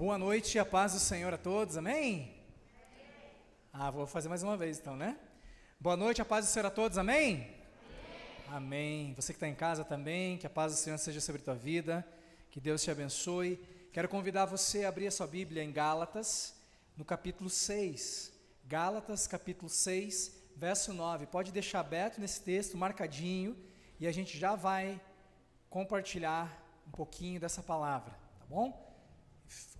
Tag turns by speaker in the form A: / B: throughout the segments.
A: Boa noite e a paz do Senhor a todos, amém? Vou fazer mais uma vez então, né? Boa noite, a paz do Senhor a todos, amém? Amém. Você que está em casa também, que a paz do Senhor seja sobre a tua vida, que Deus te abençoe. Quero convidar você a abrir a sua Bíblia em Gálatas, no capítulo 6. Gálatas, capítulo 6, verso 9. Pode deixar aberto nesse texto, marcadinho, e a gente já vai compartilhar um pouquinho dessa palavra, tá bom?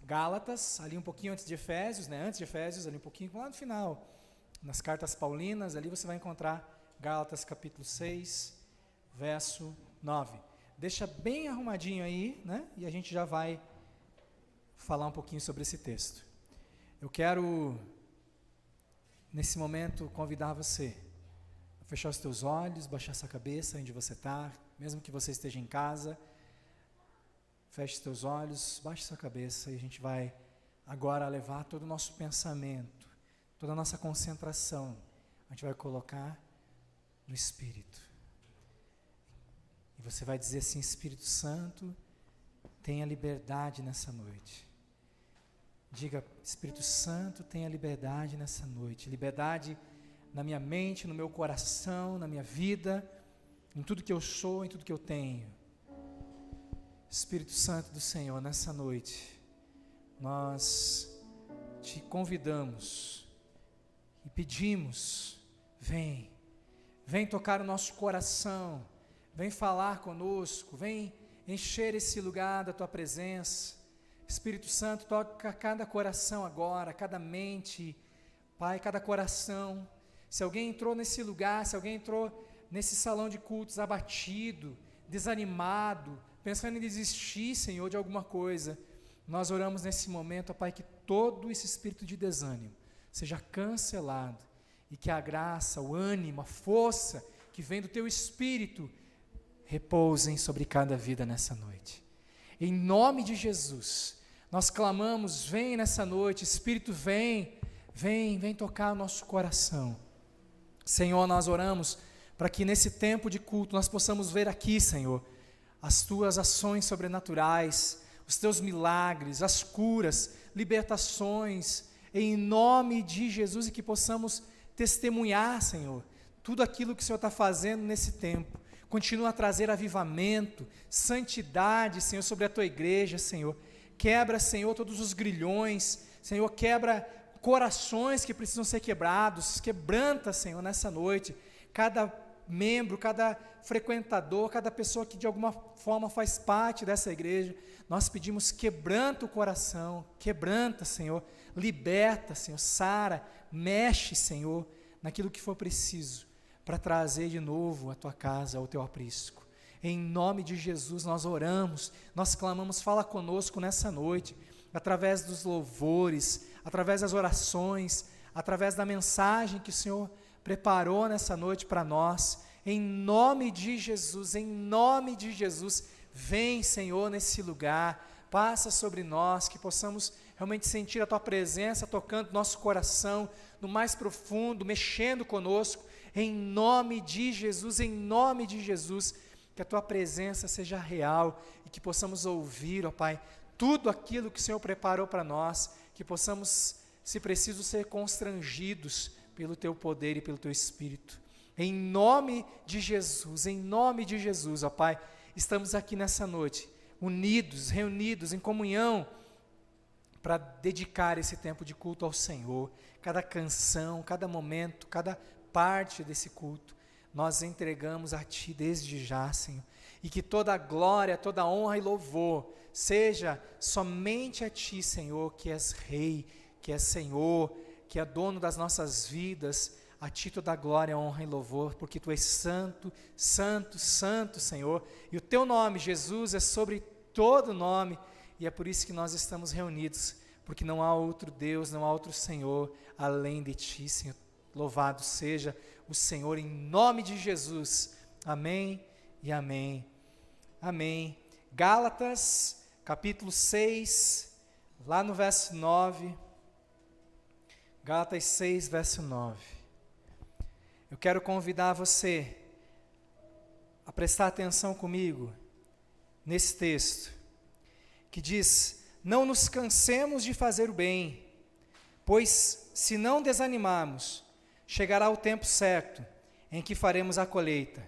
A: Gálatas, ali um pouquinho antes de Efésios, né? Antes de Efésios, ali um pouquinho lá no final, nas cartas paulinas, ali você vai encontrar Gálatas capítulo 6, verso 9. Deixa bem arrumadinho aí, né? E a gente já vai falar um pouquinho sobre esse texto. Eu quero, nesse momento, convidar você a fechar os teus olhos, baixar essa cabeça onde você está, mesmo que você esteja em casa. Feche os teus olhos, baixe sua cabeça e a gente vai agora levar todo o nosso pensamento, toda a nossa concentração, a gente vai colocar no Espírito. E você vai dizer assim: Espírito Santo, tenha liberdade nessa noite. Diga: Espírito Santo, tenha liberdade nessa noite. Liberdade na minha mente, no meu coração, na minha vida, em tudo que eu sou, em tudo que eu tenho. Espírito Santo do Senhor, nessa noite, nós te convidamos e pedimos: vem tocar o nosso coração, vem falar conosco, vem encher esse lugar da tua presença. Espírito Santo, toca cada coração agora, cada mente, Pai, cada coração. Se alguém entrou nesse lugar, se alguém entrou nesse salão de cultos abatido, desanimado, pensando em desistir, Senhor, de alguma coisa, nós oramos nesse momento, ó Pai, que todo esse espírito de desânimo seja cancelado e que a graça, o ânimo, a força que vem do Teu Espírito repousem sobre cada vida nessa noite. Em nome de Jesus, nós clamamos: vem nessa noite, Espírito, vem tocar o nosso coração. Senhor, nós oramos para que nesse tempo de culto nós possamos ver aqui, Senhor, as Tuas ações sobrenaturais, os Teus milagres, as curas, libertações, em nome de Jesus, e que possamos testemunhar, Senhor, tudo aquilo que o Senhor está fazendo nesse tempo. Continua a trazer avivamento, santidade, Senhor, sobre a Tua igreja, Senhor. Quebra, Senhor, todos os grilhões, Senhor, quebra corações que precisam ser quebrados, quebranta, Senhor, nessa noite, cada membro, cada frequentador, cada pessoa que de alguma forma faz parte dessa igreja, nós pedimos: quebranta o coração, quebranta, Senhor, liberta, Senhor, sara, mexe, Senhor, naquilo que for preciso, para trazer de novo a Tua casa, ao Teu aprisco. Em nome de Jesus nós oramos, nós clamamos: fala conosco nessa noite, através dos louvores, através das orações, através da mensagem que o Senhor preparou nessa noite para nós. Em nome de Jesus, vem, Senhor, nesse lugar, passa sobre nós, que possamos realmente sentir a Tua presença tocando nosso coração, no mais profundo, mexendo conosco. Em nome de Jesus, que a Tua presença seja real e que possamos ouvir, ó Pai, tudo aquilo que o Senhor preparou para nós, que possamos, se preciso, ser constrangidos pelo Teu poder e pelo Teu Espírito. Em nome de Jesus, ó Pai, estamos aqui nessa noite, unidos, reunidos em comunhão, para dedicar esse tempo de culto ao Senhor. Cada canção, cada momento, cada parte desse culto, nós entregamos a Ti desde já, Senhor, e que toda a glória, toda a honra e louvor seja somente a Ti, Senhor, que és Rei, que és Senhor, que é dono das nossas vidas. A Ti toda a glória, honra e louvor, porque Tu és santo, santo, santo, Senhor, e o Teu nome, Jesus, é sobre todo nome, e é por isso que nós estamos reunidos, porque não há outro Deus, não há outro Senhor além de Ti, Senhor. Louvado seja o Senhor, em nome de Jesus, amém e amém, amém. Gálatas, capítulo 6, lá no verso 9, Gálatas 6, verso 9, eu quero convidar você a prestar atenção comigo nesse texto, que diz: não nos cansemos de fazer o bem, pois se não desanimarmos, chegará o tempo certo em que faremos a colheita.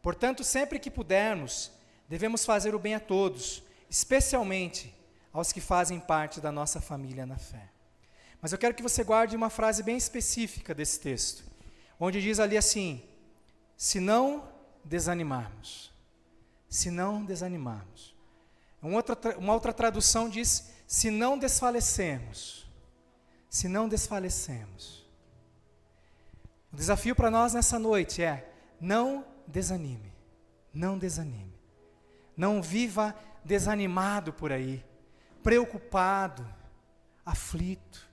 A: Portanto, sempre que pudermos, devemos fazer o bem a todos, especialmente aos que fazem parte da nossa família na fé. Mas eu quero que você guarde uma frase bem específica desse texto, onde diz ali assim: se não desanimarmos. Se não desanimarmos. Uma outra tradução diz: se não desfalecermos. Se não desfalecemos. O desafio para nós nessa noite é: não desanime. Não desanime. Não viva desanimado por aí, preocupado, aflito.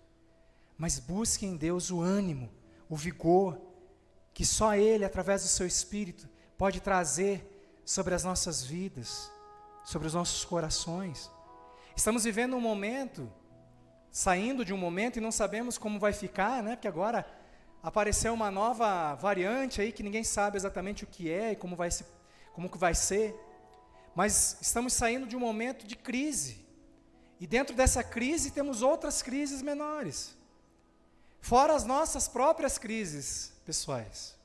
A: Mas busque em Deus o ânimo, o vigor, que só Ele, através do seu Espírito, pode trazer sobre as nossas vidas, sobre os nossos corações. Estamos vivendo um momento, saindo de um momento e não sabemos como vai ficar, né? Porque agora apareceu uma nova variante aí que ninguém sabe exatamente o que é e como que vai ser. Mas estamos saindo de um momento de crise. E dentro dessa crise temos outras crises menores. Fora as nossas próprias crises pessoais.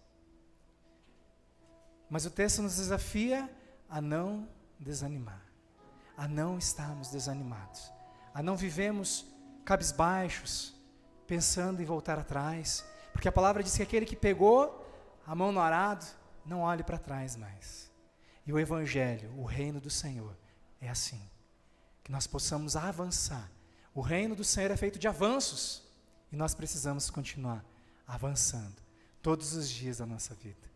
A: Mas o texto nos desafia a não desanimar, a não estarmos desanimados, a não vivemos cabisbaixos, pensando em voltar atrás, porque a palavra diz que aquele que pegou a mão no arado, não olhe para trás mais. E o Evangelho, o reino do Senhor, é assim, que nós possamos avançar. O reino do Senhor é feito de avanços, e nós precisamos continuar avançando, todos os dias da nossa vida,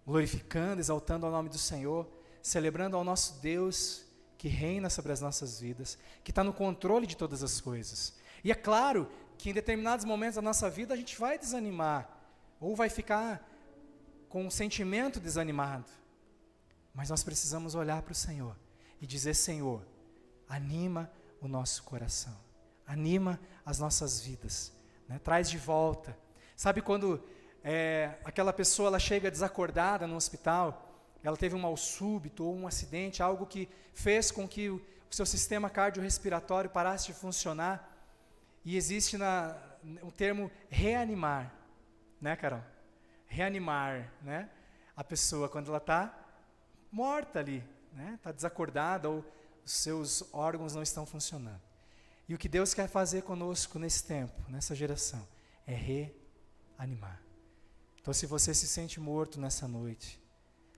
A: glorificando, exaltando o nome do Senhor, celebrando ao nosso Deus, que reina sobre as nossas vidas, que está no controle de todas as coisas. E é claro que em determinados momentos da nossa vida a gente vai desanimar, ou vai ficar com um sentimento desanimado, mas nós precisamos olhar para o Senhor e dizer: Senhor, anima o nosso coração, anima as nossas vidas, né? Traz de volta. Sabe quando aquela pessoa ela chega desacordada no hospital, ela teve um mal súbito ou um acidente, algo que fez com que o seu sistema cardiorrespiratório parasse de funcionar, e existe o termo reanimar, né, Carol? Reanimar, né? A pessoa quando ela está morta ali, né? Está desacordada ou os seus órgãos não estão funcionando. E o que Deus quer fazer conosco nesse tempo, nessa geração, é reanimar. Então, se você se sente morto nessa noite,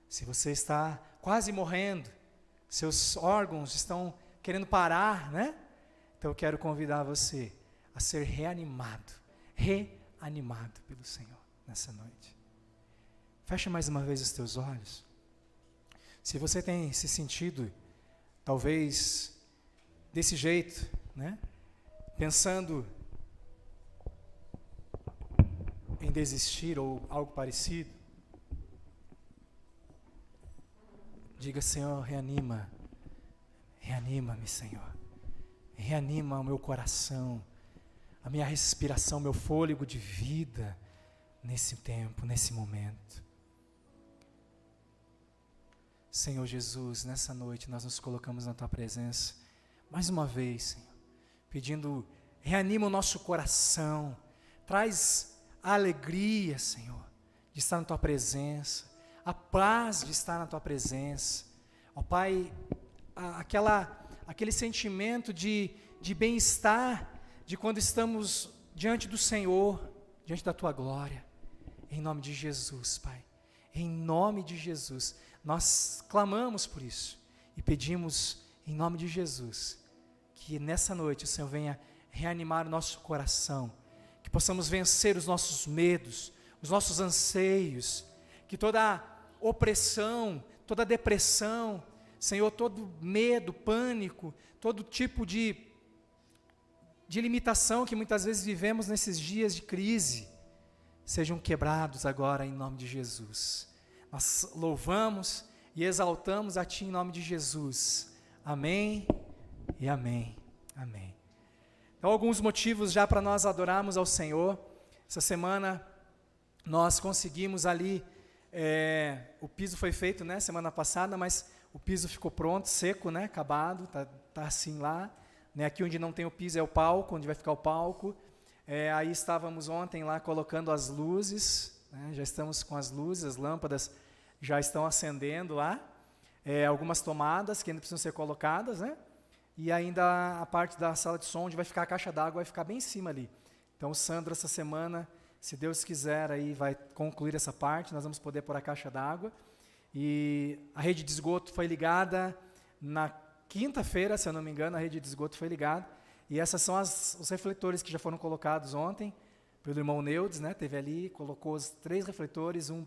A: se você está quase morrendo, seus órgãos estão querendo parar, né? Então eu quero convidar você a ser reanimado pelo Senhor nessa noite. Feche mais uma vez os teus olhos. Se você tem se sentido, talvez, desse jeito, né? Pensando em desistir ou algo parecido, diga: Senhor, reanima-me, Senhor. Reanima o meu coração, a minha respiração, meu fôlego de vida nesse tempo, nesse momento. Senhor Jesus, nessa noite nós nos colocamos na Tua presença, mais uma vez, Senhor, pedindo: reanima o nosso coração, traz a alegria, Senhor, de estar na Tua presença, a paz de estar na Tua presença, ó Pai, aquele sentimento de bem-estar, de quando estamos diante do Senhor, diante da Tua glória, em nome de Jesus, Pai, em nome de Jesus, nós clamamos por isso, e pedimos em nome de Jesus, que nessa noite o Senhor venha reanimar o nosso coração, que possamos vencer os nossos medos, os nossos anseios, que toda opressão, toda depressão, Senhor, todo medo, pânico, todo tipo de limitação que muitas vezes vivemos nesses dias de crise, sejam quebrados agora em nome de Jesus. Nós louvamos e exaltamos a Ti em nome de Jesus. Amém e amém. Amém. Então, alguns motivos já para nós adorarmos ao Senhor. Essa semana nós conseguimos ali, o piso foi feito, né, semana passada, mas o piso ficou pronto, seco, né, acabado, tá assim lá né? Aqui onde não tem o piso é o palco, onde vai ficar o palco. Aí estávamos ontem lá colocando as luzes, né? Já estamos com as luzes, as lâmpadas já estão acendendo lá. Algumas tomadas que ainda precisam ser colocadas, né? E ainda a parte da sala de som, onde vai ficar a caixa d'água, vai ficar bem em cima ali. Então o Sandro, essa semana, se Deus quiser, aí vai concluir essa parte, nós vamos poder pôr a caixa d'água. E a rede de esgoto foi ligada na quinta-feira, se eu não me engano, a rede de esgoto foi ligada. E essas são os refletores que já foram colocados ontem, pelo irmão Neudes, né? Teve ali, colocou os 3 refletores, um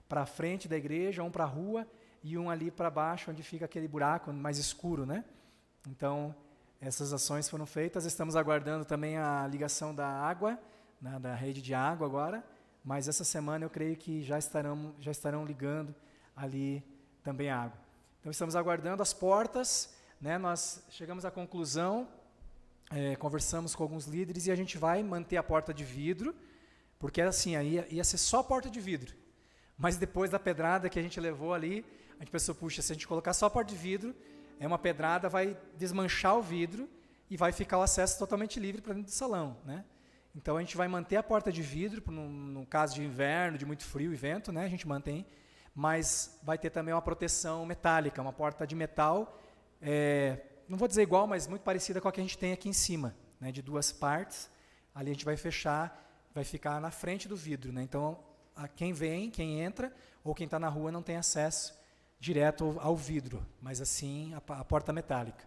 A: para a frente da igreja, um para a rua, e um ali para baixo, onde fica aquele buraco mais escuro, né? Então, essas ações foram feitas. Estamos aguardando também a ligação da água, né, da rede de água agora, mas essa semana eu creio que já estarão ligando ali também a água. Então, estamos aguardando as portas, né? Nós chegamos à conclusão, conversamos com alguns líderes e a gente vai manter a porta de vidro, porque assim, aí ia ser só porta de vidro. Mas depois da pedrada que a gente levou ali, a gente pensou, puxa, se a gente colocar só a porta de vidro, uma pedrada vai desmanchar o vidro e vai ficar o acesso totalmente livre para dentro do salão, né? Então a gente vai manter a porta de vidro, no caso de inverno, de muito frio e vento, né? A gente mantém, mas vai ter também uma proteção metálica, uma porta de metal, não vou dizer igual, mas muito parecida com a que a gente tem aqui em cima, né? De 2 partes. Ali a gente vai fechar, vai ficar na frente do vidro, né? Então quem vem, quem entra ou quem está na rua não tem acesso direto ao vidro, mas assim a porta metálica.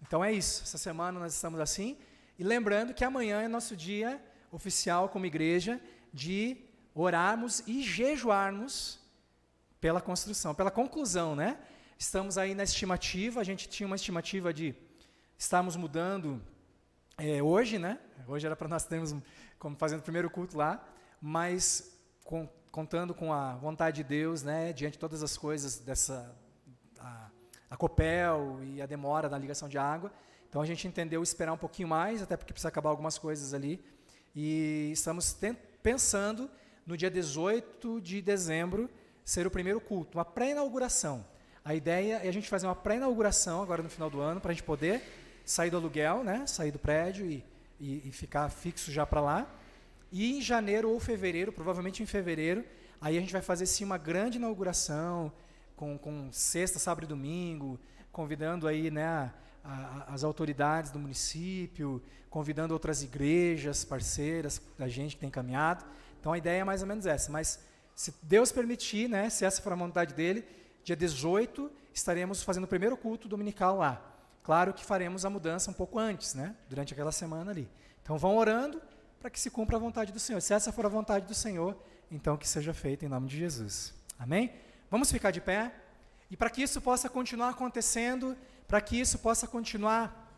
A: Então é isso, essa semana nós estamos assim, e lembrando que amanhã é nosso dia oficial como igreja de orarmos e jejuarmos pela construção, pela conclusão, né? Estamos aí na estimativa, a gente tinha uma estimativa de estarmos mudando hoje, né? Hoje era para nós termos, como fazendo o primeiro culto lá, mas contando com a vontade de Deus, né, diante de todas as coisas a Copel e a demora da ligação de água. Então a gente entendeu esperar um pouquinho mais, até porque precisa acabar algumas coisas ali. E estamos pensando no dia 18 de dezembro ser o primeiro culto, uma pré-inauguração. A ideia é a gente fazer uma pré-inauguração agora no final do ano, para a gente poder sair do aluguel, né, sair do prédio e ficar fixo já para lá. E em janeiro ou fevereiro, provavelmente em fevereiro, aí a gente vai fazer sim uma grande inauguração, com sexta, sábado e domingo, convidando aí, né, as autoridades do município, convidando outras igrejas parceiras da gente que tem caminhado. Então a ideia é mais ou menos essa, mas se Deus permitir, né, se essa for a vontade dele, dia 18 estaremos fazendo o primeiro culto dominical lá. Claro que faremos a mudança um pouco antes, né, durante aquela semana ali. Então vão orando para que se cumpra a vontade do Senhor. Se essa for a vontade do Senhor, então que seja feito em nome de Jesus. Amém? Vamos ficar de pé? E para que isso possa continuar acontecendo, para que isso possa continuar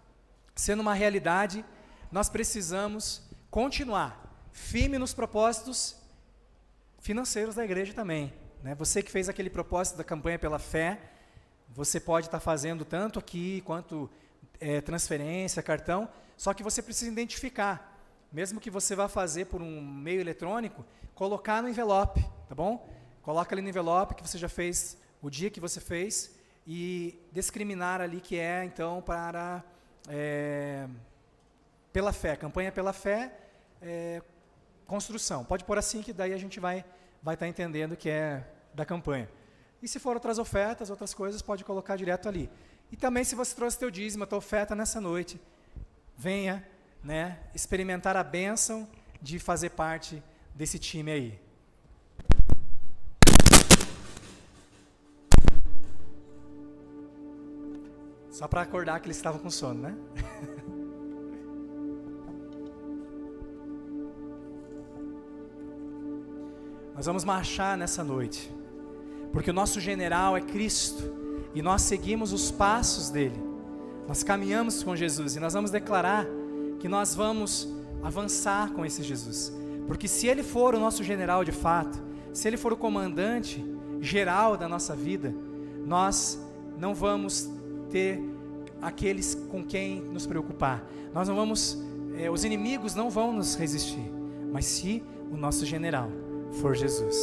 A: sendo uma realidade, nós precisamos continuar firme nos propósitos financeiros da igreja também, né? Você que fez aquele propósito da campanha pela fé, você pode estar fazendo tanto aqui, quanto transferência, cartão, só que você precisa identificar. Mesmo que você vá fazer por um meio eletrônico, colocar no envelope, tá bom? Coloca ali no envelope que você já fez, o dia que você fez, e discriminar ali que então, para, pela fé, campanha pela fé, construção. Pode pôr assim, que daí a gente vai estar entendendo que é da campanha. E se for outras ofertas, outras coisas, pode colocar direto ali. E também, se você trouxe teu dízimo, a tua oferta nessa noite, venha, né, experimentar a bênção de fazer parte desse time aí. Só para acordar que eles estavam com sono, né? Nós vamos marchar nessa noite, porque o nosso general é Cristo, e nós seguimos os passos dele. Nós caminhamos com Jesus, e nós vamos declarar que nós vamos avançar com esse Jesus, porque se ele for o nosso general de fato, se ele for o comandante geral da nossa vida, nós não vamos ter aqueles com quem nos preocupar, nós não vamos, os inimigos não vão nos resistir, mas se o nosso general for Jesus.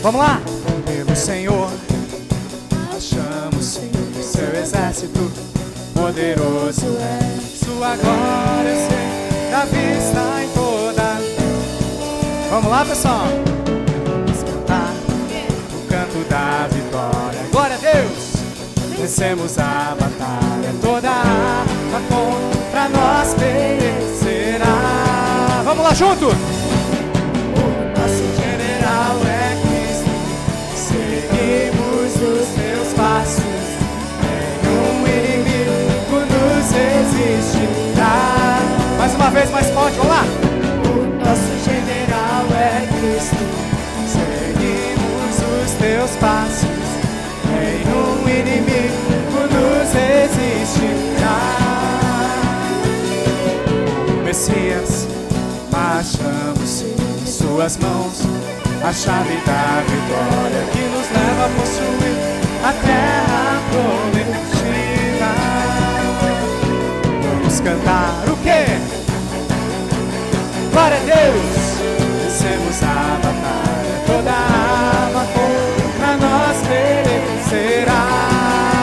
A: Vamos lá! Pelo Senhor, achamos sim seu exército poderoso é. Sua glória se dá vista em toda. Vamos lá, pessoal! Vamos cantar o canto da vitória. Glória a Deus! Vencemos a batalha, toda arma contra nós perecerá. Vamos lá junto! O nosso general é Cristo, seguimos os teus passos, nenhum inimigo nos resistirá. Mais uma vez, mais forte, vamos lá! O nosso general é Cristo, seguimos os teus passos, nenhum inimigo nos resistirá. O Messias, achamos em suas mãos a chave da vitória que nos leva a possuir a terra prometida. Vamos cantar o quê? Glória a Deus! Vencemos a batalha, toda arma contra nós perecerá.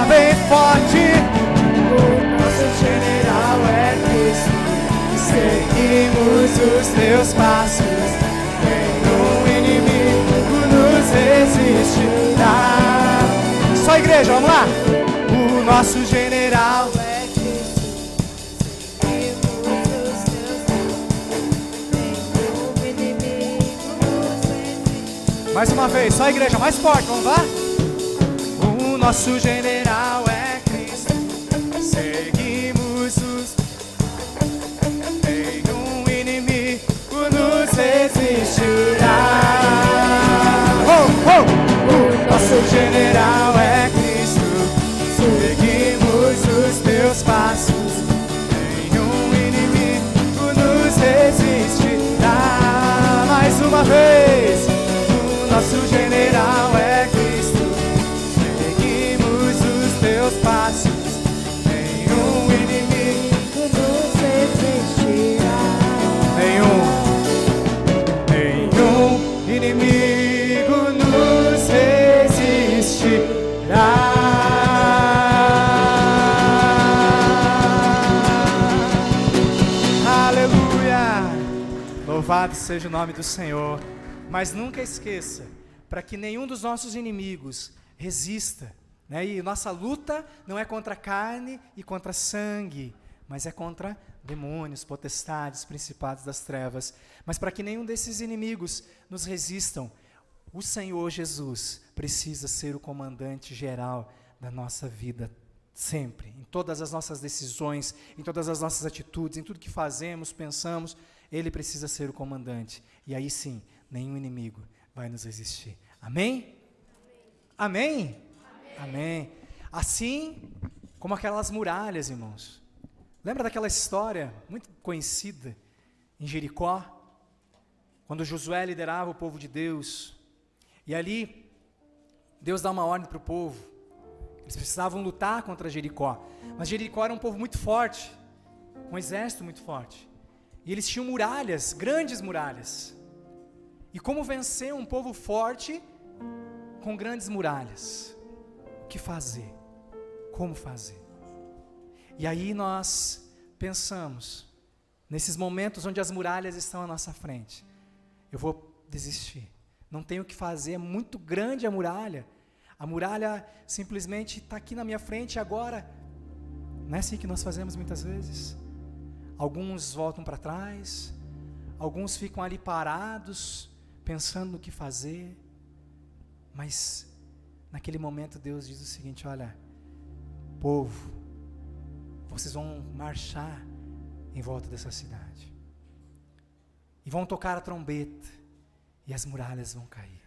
A: Bem forte! O nosso general é Cristo, seguimos os teus passos, nenhum inimigo nos resistirá. Só a igreja, vamos lá! O nosso general é Cristo, seguimos os teus passos, nenhum inimigo nos resistirá. Mais uma vez, só a igreja, mais forte, vamos lá? O nosso general é Cristo, seguimos os. Nenhum inimigo nos resistirá. O nosso general é Cristo, seguimos os teus passos, nenhum inimigo nos resistirá. Mais uma vez, o nosso general é Cristo, seguimos os teus passos, nenhum inimigo nos resistirá. Nenhum inimigo nos resistirá. Aleluia! Louvado seja o nome do Senhor. Mas nunca esqueça, para que nenhum dos nossos inimigos resista, né? E nossa luta não é contra carne e contra sangue, mas é contra demônios, potestades, principados das trevas. Mas para que nenhum desses inimigos nos resistam, o Senhor Jesus precisa ser o comandante geral da nossa vida, sempre, em todas as nossas decisões, em todas as nossas atitudes, em tudo que fazemos, pensamos, Ele precisa ser o comandante. E aí sim, nenhum inimigo vai nos resistir. Amém? Amém? Amém? Amém. Assim como aquelas muralhas, irmãos. Lembra daquela história muito conhecida em Jericó? Quando Josué liderava o povo de Deus. E ali, Deus dá uma ordem para o povo. Eles precisavam lutar contra Jericó. Mas Jericó era um povo muito forte, um exército muito forte. E eles tinham muralhas, grandes muralhas. E como vencer um povo forte com grandes muralhas? O que fazer? Como fazer? E aí nós pensamos, nesses momentos onde as muralhas estão à nossa frente, eu vou desistir. Não tenho o que fazer, é muito grande a muralha. A muralha simplesmente está aqui na minha frente agora. Não é assim que nós fazemos muitas vezes? Alguns voltam para trás, alguns ficam ali parados, pensando no que fazer. Mas, naquele momento, Deus diz o seguinte: olha, povo, vocês vão marchar em volta dessa cidade. E vão tocar a trombeta, e as muralhas vão cair.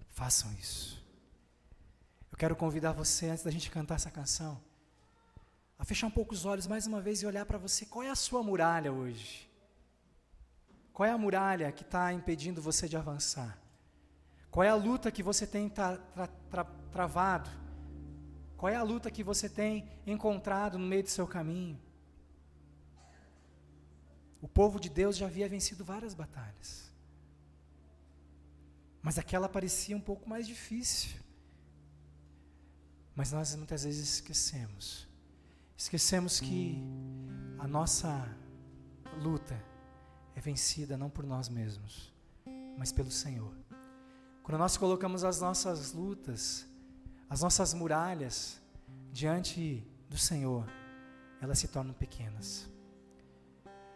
A: Façam isso. Eu quero convidar você, antes da gente cantar essa canção, a fechar um pouco os olhos mais uma vez e olhar para você. Qual é a sua muralha hoje? Qual é a muralha que está impedindo você de avançar? Qual é a luta que você tem travado? Qual é a luta que você tem encontrado no meio do seu caminho? O povo de Deus já havia vencido várias batalhas. mas aquela parecia um pouco mais difícil. Mas nós muitas vezes esquecemos que a nossa luta é vencida não por nós mesmos, mas pelo Senhor. Quando nós colocamos as nossas lutas, as nossas muralhas diante do Senhor, elas se tornam pequenas.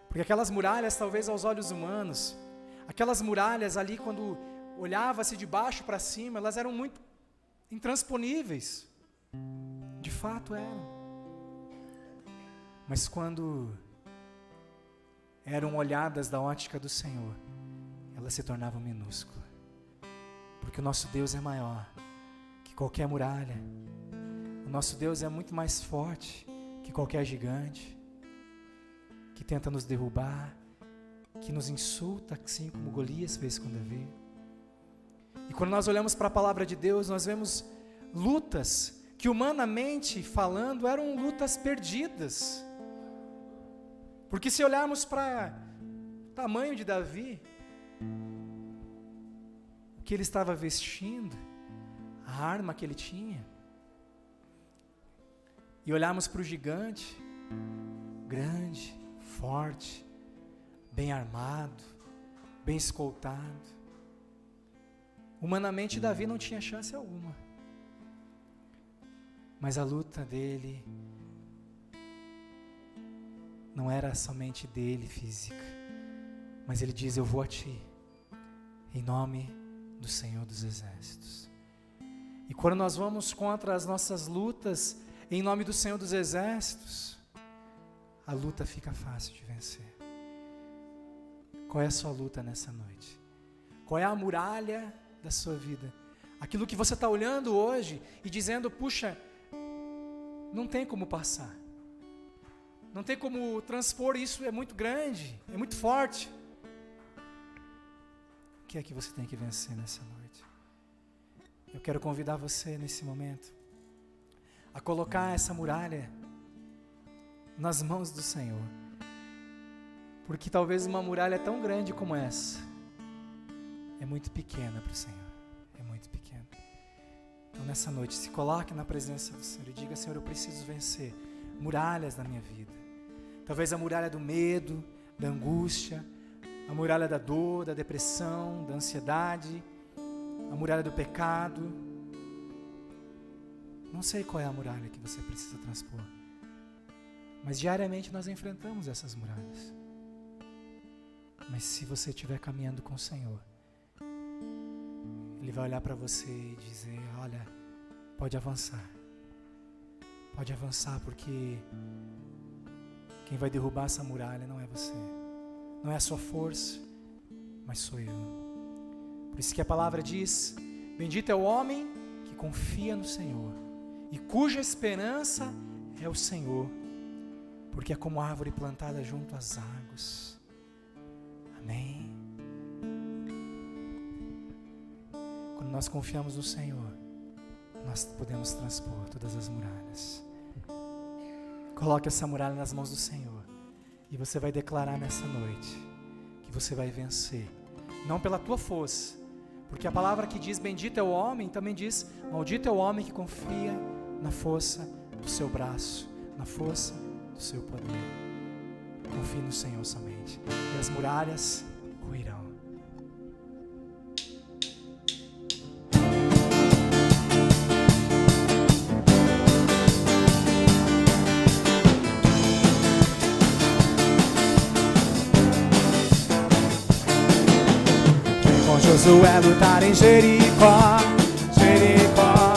A: Porque aquelas muralhas, talvez aos olhos humanos, aquelas muralhas ali, quando olhava-se de baixo para cima, elas eram muito intransponíveis. De fato eram. Mas quando eram olhadas da ótica do Senhor, elas se tornavam minúsculas. Porque o nosso Deus é maior que qualquer muralha. O nosso Deus é muito mais forte que qualquer gigante que tenta nos derrubar, que nos insulta, assim como Golias fez com Davi. E quando nós olhamos para a palavra de Deus, nós vemos lutas que, humanamente falando, eram lutas perdidas. Porque se olharmos para o tamanho de Davi, o que ele estava vestindo, a arma que ele tinha, e olharmos para o gigante, grande, forte, bem armado, bem escoltado, humanamente Davi não tinha chance alguma. Mas a luta dele não era somente dele física, mas ele diz: eu vou a ti, em nome do Senhor dos Exércitos. E quando nós vamos contra as nossas lutas, em nome do Senhor dos Exércitos, a luta fica fácil de vencer. Qual é a sua luta nessa noite? Qual é a muralha da sua vida? Aquilo que você está olhando hoje e dizendo: puxa, não tem como passar, não tem como transpor isso, é muito grande, é muito forte. O que é que você tem que vencer nessa noite? Eu quero convidar você nesse momento a colocar essa muralha nas mãos do Senhor, porque talvez uma muralha tão grande como essa é muito pequena para o Senhor, é muito pequena. Então nessa noite, se coloque na presença do Senhor e diga: Senhor, eu preciso vencer muralhas na minha vida. Talvez a muralha do medo, da angústia, a muralha da dor, da depressão, da ansiedade, a muralha do pecado. Não sei qual é a muralha que você precisa transpor, mas diariamente nós enfrentamos essas muralhas. Mas se você estiver caminhando com o Senhor, Ele vai olhar para você e dizer: olha, pode avançar, porque quem vai derrubar essa muralha não é você, não é a sua força, mas sou eu. Por isso que a palavra diz: bendito é o homem que confia no Senhor e cuja esperança é o Senhor, porque é como árvore plantada junto às águas. Amém. Quando nós confiamos no Senhor, nós podemos transpor todas as muralhas. Coloque essa muralha nas mãos do Senhor e você vai declarar nessa noite que você vai vencer, não pela tua força, porque a palavra que diz bendito é o homem, também diz maldito é o homem que confia na força do seu braço, na força do seu poder. Confie no Senhor somente e as muralhas ruirão.
B: Josué lutar em Jericó, Jericó,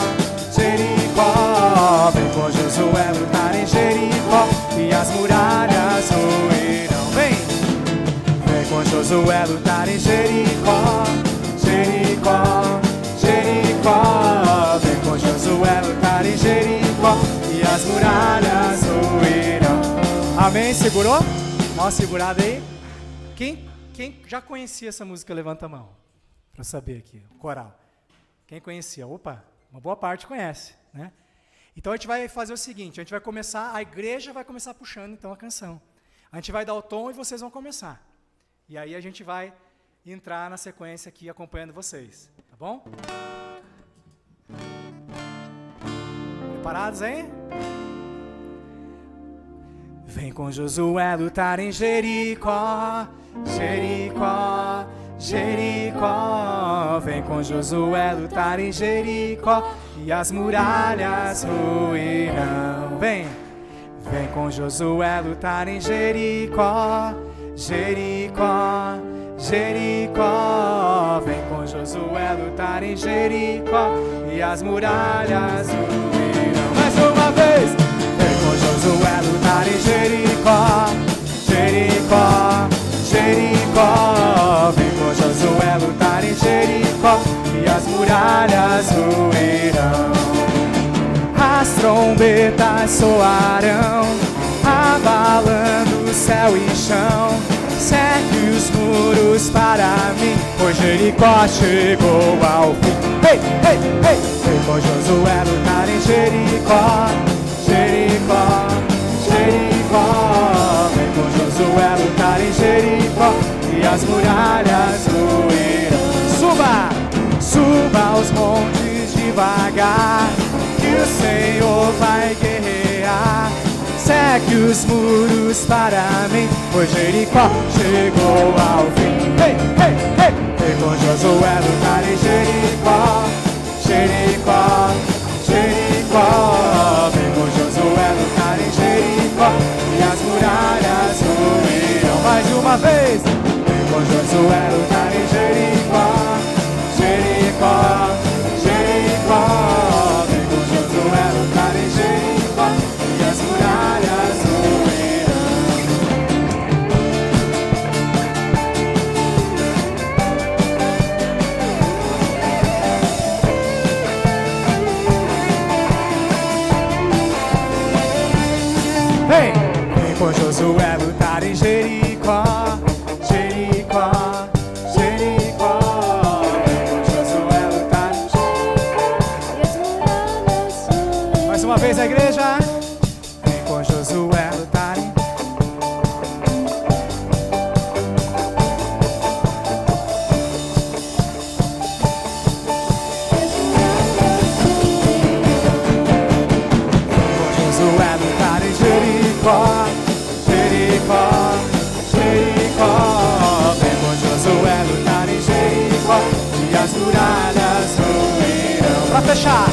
B: Jericó. Vem com Josué lutar em Jericó e as muralhas ruirão. Vem com Josué lutar em Jericó, Jericó, Jericó. Vem com Josué lutar em Jericó e as muralhas ruirão.
A: Amém? Segurou? Dá uma segurada aí. Quem já conhecia essa música, levanta a mão. Para eu saber aqui, o coral. Quem conhecia? Opa, uma boa parte conhece, né? Então a gente vai fazer o seguinte, a gente vai começar, a igreja vai começar puxando então a canção. A gente vai dar o tom e vocês vão começar. E aí a gente vai entrar na sequência aqui acompanhando vocês. Tá bom? Preparados aí? Vem com Josué lutar em Jericó, Jericó, Jericó. Vem com Josué lutar em Jericó e as muralhas ruirão. Vem! Vem com Josué lutar em Jericó, Jericó, Jericó. Vem com Josué lutar em Jericó e as muralhas ruirão. Mais uma vez! Vem com Josué lutar em Jericó, Jericó, Jericó. Vem com Josué lutar em Jericó e as muralhas ruirão. As trombetas soarão, abalando céu e chão. Segue os muros para mim, pois Jericó chegou ao fim. Ei, ei, ei! Vem com Josué lutar em Jericó, Jericó, Jericó. Vem com Josué lutar em Jericó e as muralhas ruirão. Suba, suba aos montes devagar, que o Senhor vai guerrear. Segue os muros para mim, pois Jericó chegou ao fim. Ei, ei, ei! Vem com Josué lutar em Jericó, Jericó, Jericó. Vem com Josué lutar em Jericó e as muralhas ruirão. Mais uma vez! Vem com Josué lutar em Jericó, Jericó, Jericó. Vem com Josué lutar em Jericó e as muralhas ruirão. Vem! Vem com Josué lutar em Jericó, Jericó, Jericó. Vem com Josué lutar em Jericó. Mais uma vez a igreja. Vem com Josué lutar em Josué lutar em Jericó, Jericó, Jericó. Vem com Josué lutar em Jericó e as muralhas ruirão. Pra fechar.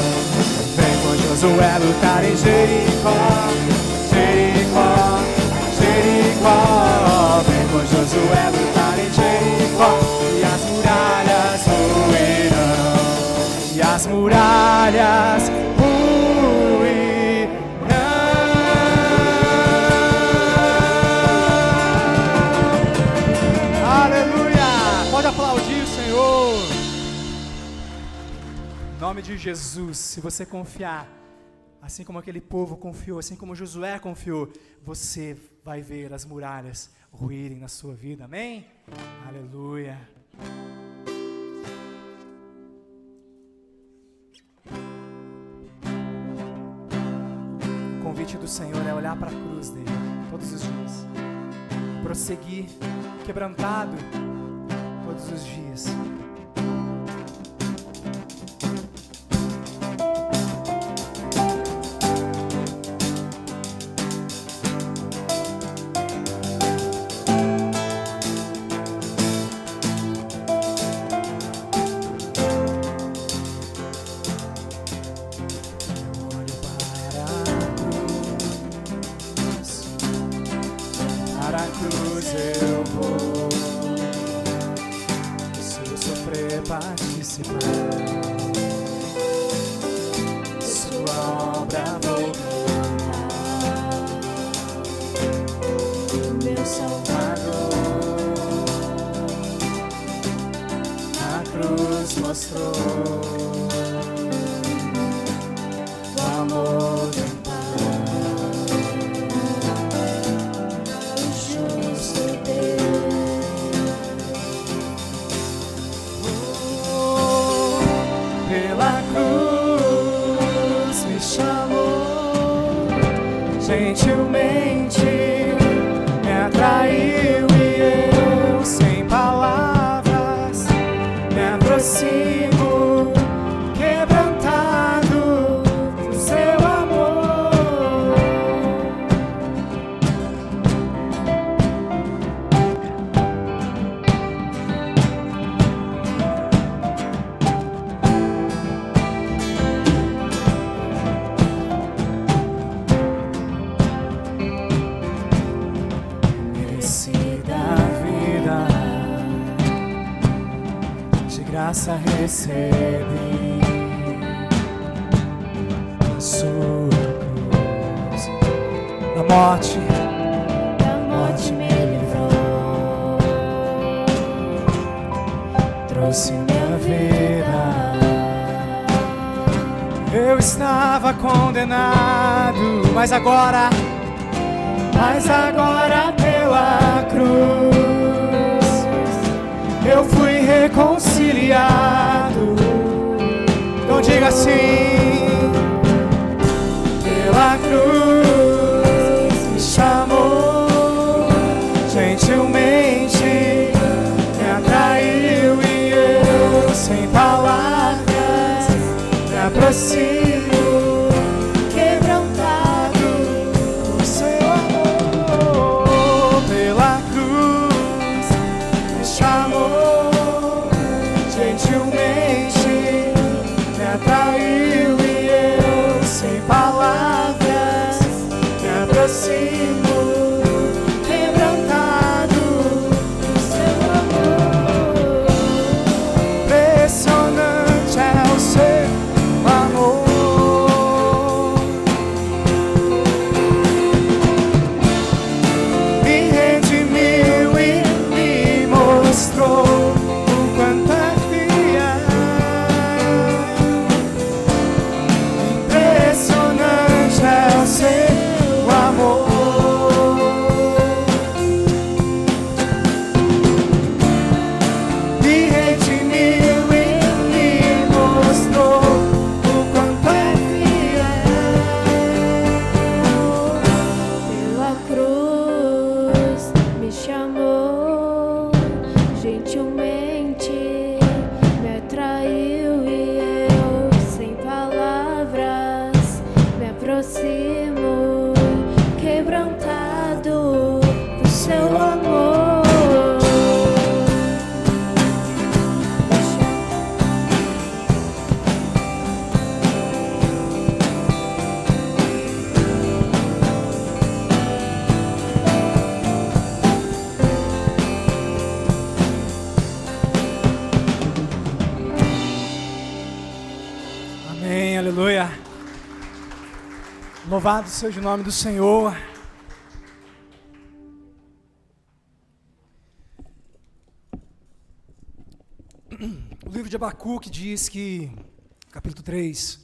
A: Vem com Josué lutar em Jericó, Jericó, Jericó. Vem com Josué lutar em Jericó e as muralhas ruirão. E as muralhas aplaudir o Senhor. Em nome de Jesus, se você confiar, assim como aquele povo confiou, assim como Josué confiou, você vai ver as muralhas ruírem na sua vida. Amém? Aleluia. O convite do Senhor é olhar para a cruz dele todos os dias, prosseguir quebrantado todos os dias. Para a cruz eu vou, se eu sofrer participar, sua obra vou cantar. Meu Salvador na cruz mostrou o amor de gentilmente me atraiu e eu sem palavras me aproximo
B: recebi a sua cruz. Da morte me livrou, trouxe minha vida. Eu estava condenado, mas agora pela cruz eu fui reconciliado. Então diga assim: pela cruz me chamou, gentilmente me atraiu e eu sem palavras me aproximo, quebrantado por seu amor. Pela cruz me chamou, gentilmente me atraiu e eu sem palavras me aproximo, quebrantado por seu amor. Impressionante é o seu amor. Me redimiu e me mostrou o quanto é fiel. Impressionante é o seu amor. Me redimiu e me mostrou o quanto é
C: Pela cruz me chamou, gentilmente me atraiu e eu, sem palavras, me aproximo, quebrantado por seu amor.
B: Amém, aleluia. Louvado seja o nome do Senhor. O livro de Abacuque diz que, capítulo 3,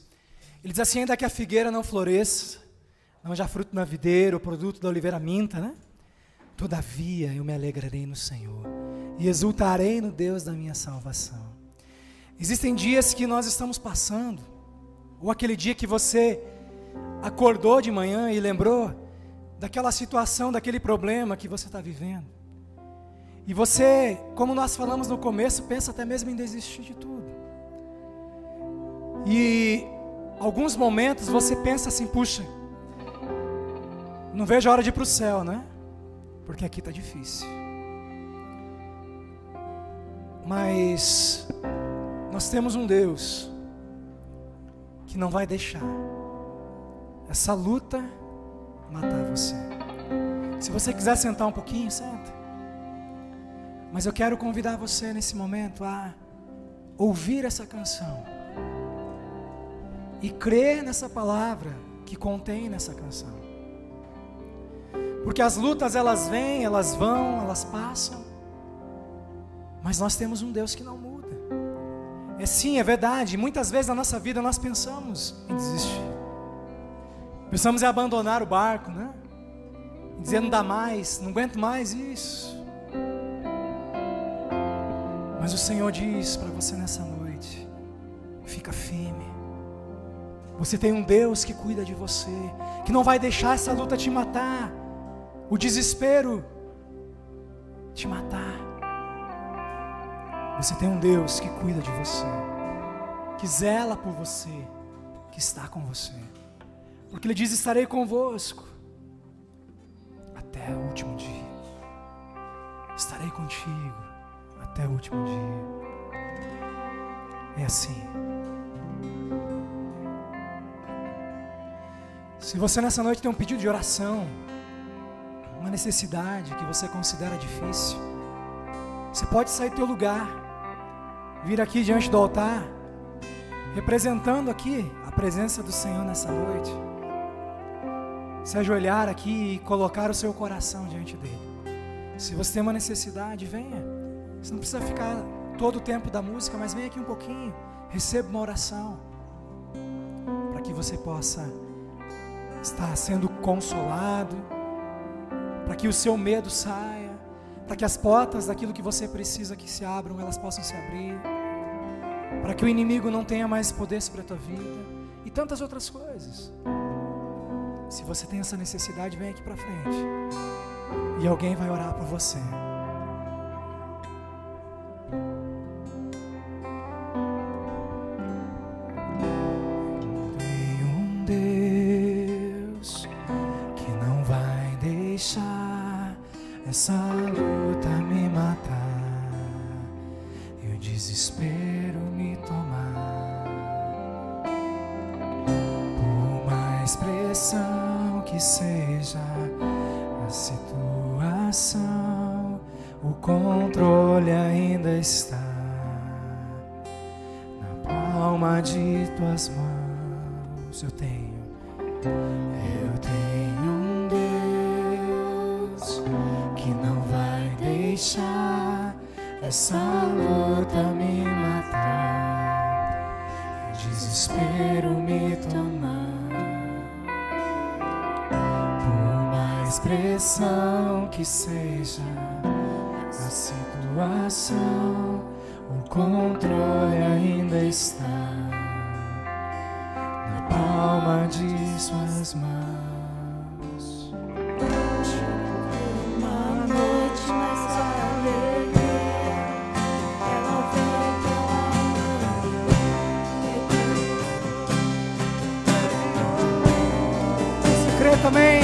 B: ele diz assim: ainda que a figueira não floresça, não haja fruto na videira, o produto da oliveira minta, né? Todavia eu me alegrarei no Senhor e exultarei no Deus da minha salvação. Existem dias que nós estamos passando, ou aquele dia que você acordou de manhã e lembrou daquela situação, daquele problema que você está vivendo. E você, como nós falamos no começo, pensa até mesmo em desistir de tudo. E alguns momentos você pensa assim: puxa, não vejo a hora de ir para o céu, né? Porque aqui está difícil. Mas nós temos um Deus que não vai deixar essa luta matar você. Se você quiser sentar um pouquinho, senta. Mas eu quero convidar você nesse momento a ouvir essa canção e crer nessa palavra que contém nessa canção. Porque as lutas, elas vêm, elas vão, elas passam, mas nós temos um Deus que não muda. É sim, é verdade, muitas vezes na nossa vida nós pensamos em desistir. Pensamos em abandonar o barco, né? Em dizer: não dá mais, não aguento mais isso. Mas o Senhor diz para você nessa noite: fica firme. Você tem um Deus que cuida de você, que não vai deixar essa luta te matar, o desespero te matar. Você tem um Deus que cuida de você, que zela por você, que está com você. Porque Ele diz: estarei convosco até o último dia. Estarei contigo até o último dia. É assim. Se você nessa noite tem um pedido de oração, uma necessidade que você considera difícil, você pode sair do teu lugar
A: vir aqui diante do altar, representando aqui a presença do Senhor nessa noite, se ajoelhar aqui e colocar o seu coração diante dele. Se você tem uma necessidade, venha. Você não precisa ficar todo o tempo da música, mas venha aqui um pouquinho, receba uma oração, para que você possa estar sendo consolado, para que o seu medo saia, para que as portas daquilo que você precisa que se abram, elas possam se abrir, para que o inimigo não tenha mais poder sobre a tua vida e tantas outras coisas. Se você tem essa necessidade, vem aqui para frente e alguém vai orar por você. Tem um Deus que não vai deixar essa luta me matar e o desespero me tomar. Por mais pressão que seja a situação, o controle ainda está na palma de tuas mãos. Eu tenho um Deus que não vai deixar essa luta me matar, o desespero me tomar. Por mais pressão que seja a situação, o controle ainda está na palma de suas mãos.
C: Uma noite mais alegria, ela vem pela manhã.
A: Você crê também?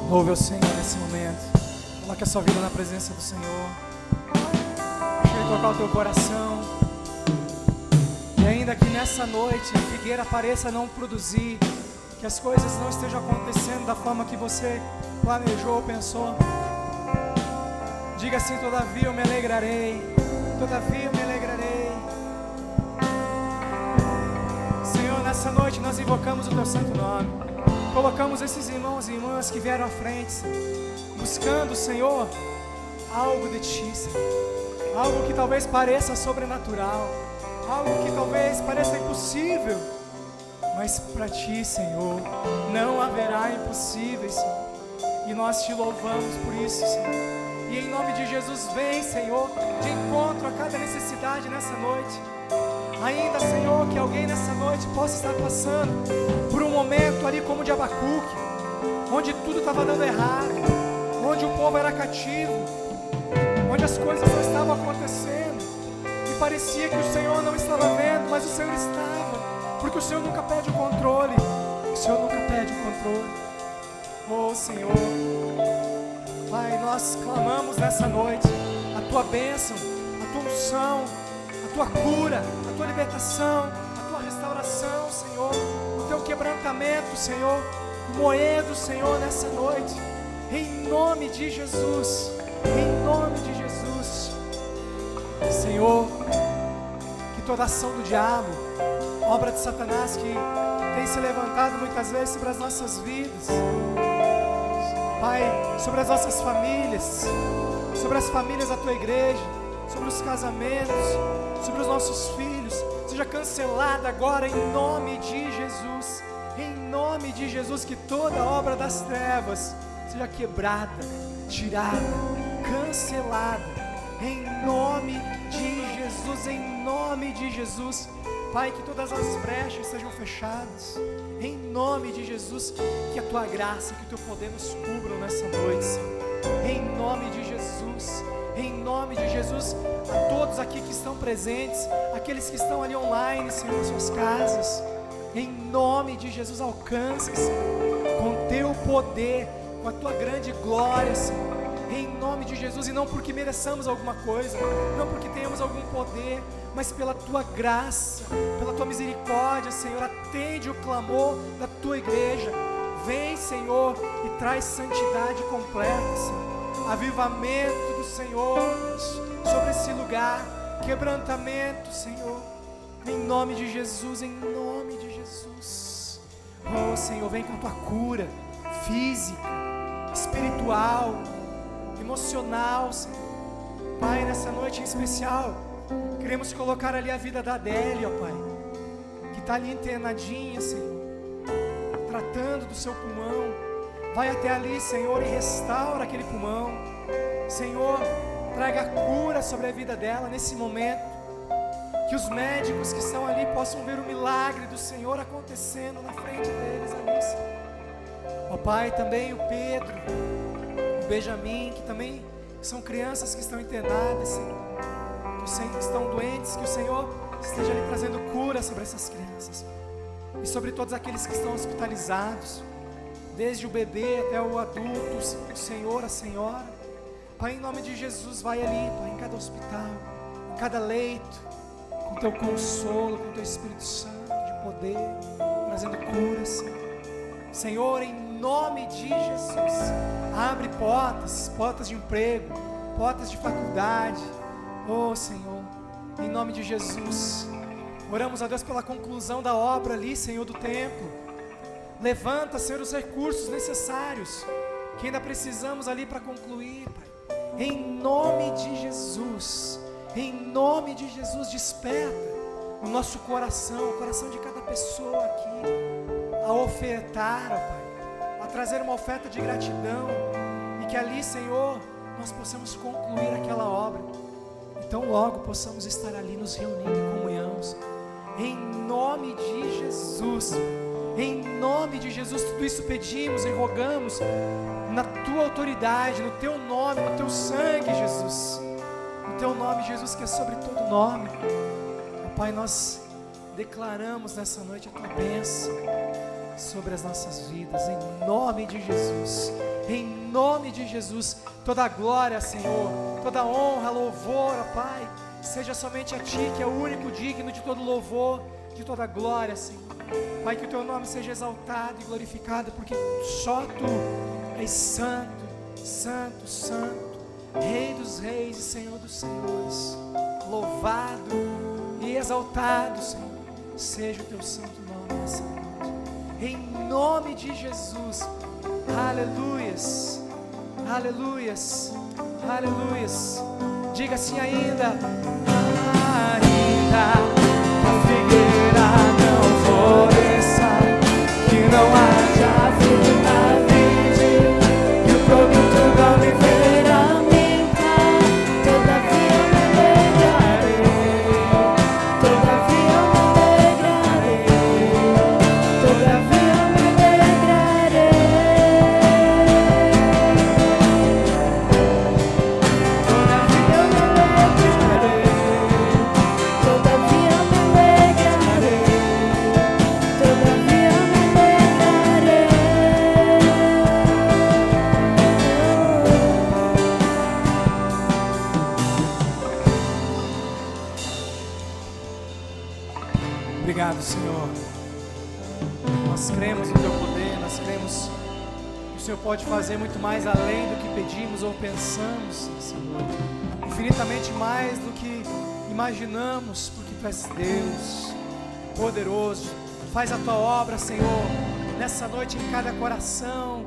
A: Louve ao Senhor nesse momento. Coloque a sua vida na presença do Senhor. Deixa Ele tocar o teu coração. E ainda que nessa noite a figueira pareça não produzir, que as coisas não estejam acontecendo da forma que você planejou ou pensou, diga assim: todavia eu me alegrarei, todavia eu me alegrarei. Senhor, nessa noite nós invocamos o teu santo nome. Colocamos esses irmãos e irmãs que vieram à frente, buscando, Senhor, algo de Ti, Senhor. Algo que talvez pareça sobrenatural, algo que talvez pareça impossível, mas para Ti, Senhor, não haverá impossíveis, Senhor. E nós Te louvamos por isso, Senhor. E em nome de Jesus, vem, Senhor, de encontro a cada necessidade nessa noite. Ainda, Senhor, que alguém nessa noite possa estar passando por um momento ali como de Abacuque, onde tudo estava dando errado, onde o povo era cativo, onde as coisas não estavam acontecendo, e parecia que o Senhor não estava vendo, mas o Senhor estava, porque o Senhor nunca perde o controle, o Senhor nunca perde o controle. Oh Senhor, Pai, nós clamamos nessa noite a Tua bênção, a Tua unção, a Tua cura, a Tua libertação, a Tua restauração, Senhor, o Teu quebrantamento, Senhor, o moedo, Senhor, nessa noite, em nome de Jesus, em nome de Jesus. Senhor, que toda ação do diabo, obra de Satanás que tem se levantado muitas vezes sobre as nossas vidas, Pai, sobre as nossas famílias, sobre as famílias da Tua igreja, sobre os casamentos, sobre os nossos filhos, seja cancelada agora em nome de Jesus. Em nome de Jesus, que toda obra das trevas seja quebrada, tirada, cancelada, em nome de Jesus, em nome de Jesus. Pai, que todas as brechas sejam fechadas, em nome de Jesus, que a Tua graça, que o Teu poder nos cubram nessa noite, Senhor. Em nome de Jesus, em nome de Jesus, a todos aqui que estão presentes, aqueles que estão ali online, Senhor, em suas casas, em nome de Jesus, alcança, Senhor, com Teu poder, com a Tua grande glória, Senhor, em nome de Jesus, e não porque mereçamos alguma coisa, não porque tenhamos algum poder, mas pela Tua graça, pela Tua misericórdia, Senhor, atende o clamor da Tua igreja, vem, Senhor, e traz santidade completa, Senhor, avivamento do Senhor sobre esse lugar, quebrantamento, Senhor, em nome de Jesus, em nome de Jesus. Oh Senhor, vem com a Tua cura física, espiritual, emocional, Senhor. Pai, nessa noite em especial, queremos colocar ali a vida da Adélia, ó Pai, que está ali internadinha, Senhor, tratando do seu pulmão. Vai até ali, Senhor, e restaura aquele pulmão. Senhor, traga cura sobre a vida dela nesse momento. Que os médicos que estão ali possam ver o milagre do Senhor acontecendo na frente deles ali, Senhor. Ó Pai, também o Pedro, o Benjamin, que também são crianças que estão internadas, Senhor, que estão doentes, que o Senhor esteja ali trazendo cura sobre essas crianças e sobre todos aqueles que estão hospitalizados, desde o bebê até o adulto, o Senhor, a Senhora. Pai, em nome de Jesus, vai ali, Pai, em cada hospital, em cada leito, com Teu consolo, com Teu Espírito Santo de poder, trazendo cura, Senhor. Senhor, em nome de Jesus, abre portas de emprego, portas de faculdade. Oh Senhor, em nome de Jesus, oramos a Deus pela conclusão da obra ali, Senhor, do templo. Levanta, Senhor, os recursos necessários que ainda precisamos ali para concluir, Pai. Em nome de Jesus, em nome de Jesus, desperta o nosso coração, o coração de cada pessoa aqui, a ofertar, ó Pai, a trazer uma oferta de gratidão, e que ali, Senhor, nós possamos concluir aquela obra. Então logo possamos estar ali nos reunindo em comunhão, Senhor. Em nome de Jesus, em nome de Jesus, tudo isso pedimos e rogamos na Tua autoridade, no Teu nome, no Teu sangue, Jesus, no Teu nome, Jesus, que é sobre todo nome. Ó Pai, nós declaramos nessa noite a Tua bênção sobre as nossas vidas, em nome de Jesus, em nome de Jesus. Toda a glória, Senhor, toda a honra, louvor, ó Pai, seja somente a Ti, que é o único digno de todo louvor, de toda glória, Senhor. Pai, que o Teu nome seja exaltado e glorificado, porque só Tu és santo, santo, santo, Rei dos reis e Senhor dos senhores. Louvado e exaltado, Senhor, seja o Teu santo nome nessa noite. Em nome de Jesus. Aleluias, aleluias, aleluias. Diga assim ainda: ainda que a figueira não floresça, que não haja fruto na vide, e o produto da oliveira minta, todavia me alegrarei, todavia me alegrarei, todavia me alegrarei, todavia me alegrarei, todavia Obrigado, Senhor. Nós cremos no Teu poder, nós cremos que o Senhor pode fazer muito mais além do que pedimos ou pensamos nessa noite. Infinitamente mais do que imaginamos, porque Tu és Deus poderoso. Faz a Tua obra, Senhor, nessa noite em cada coração.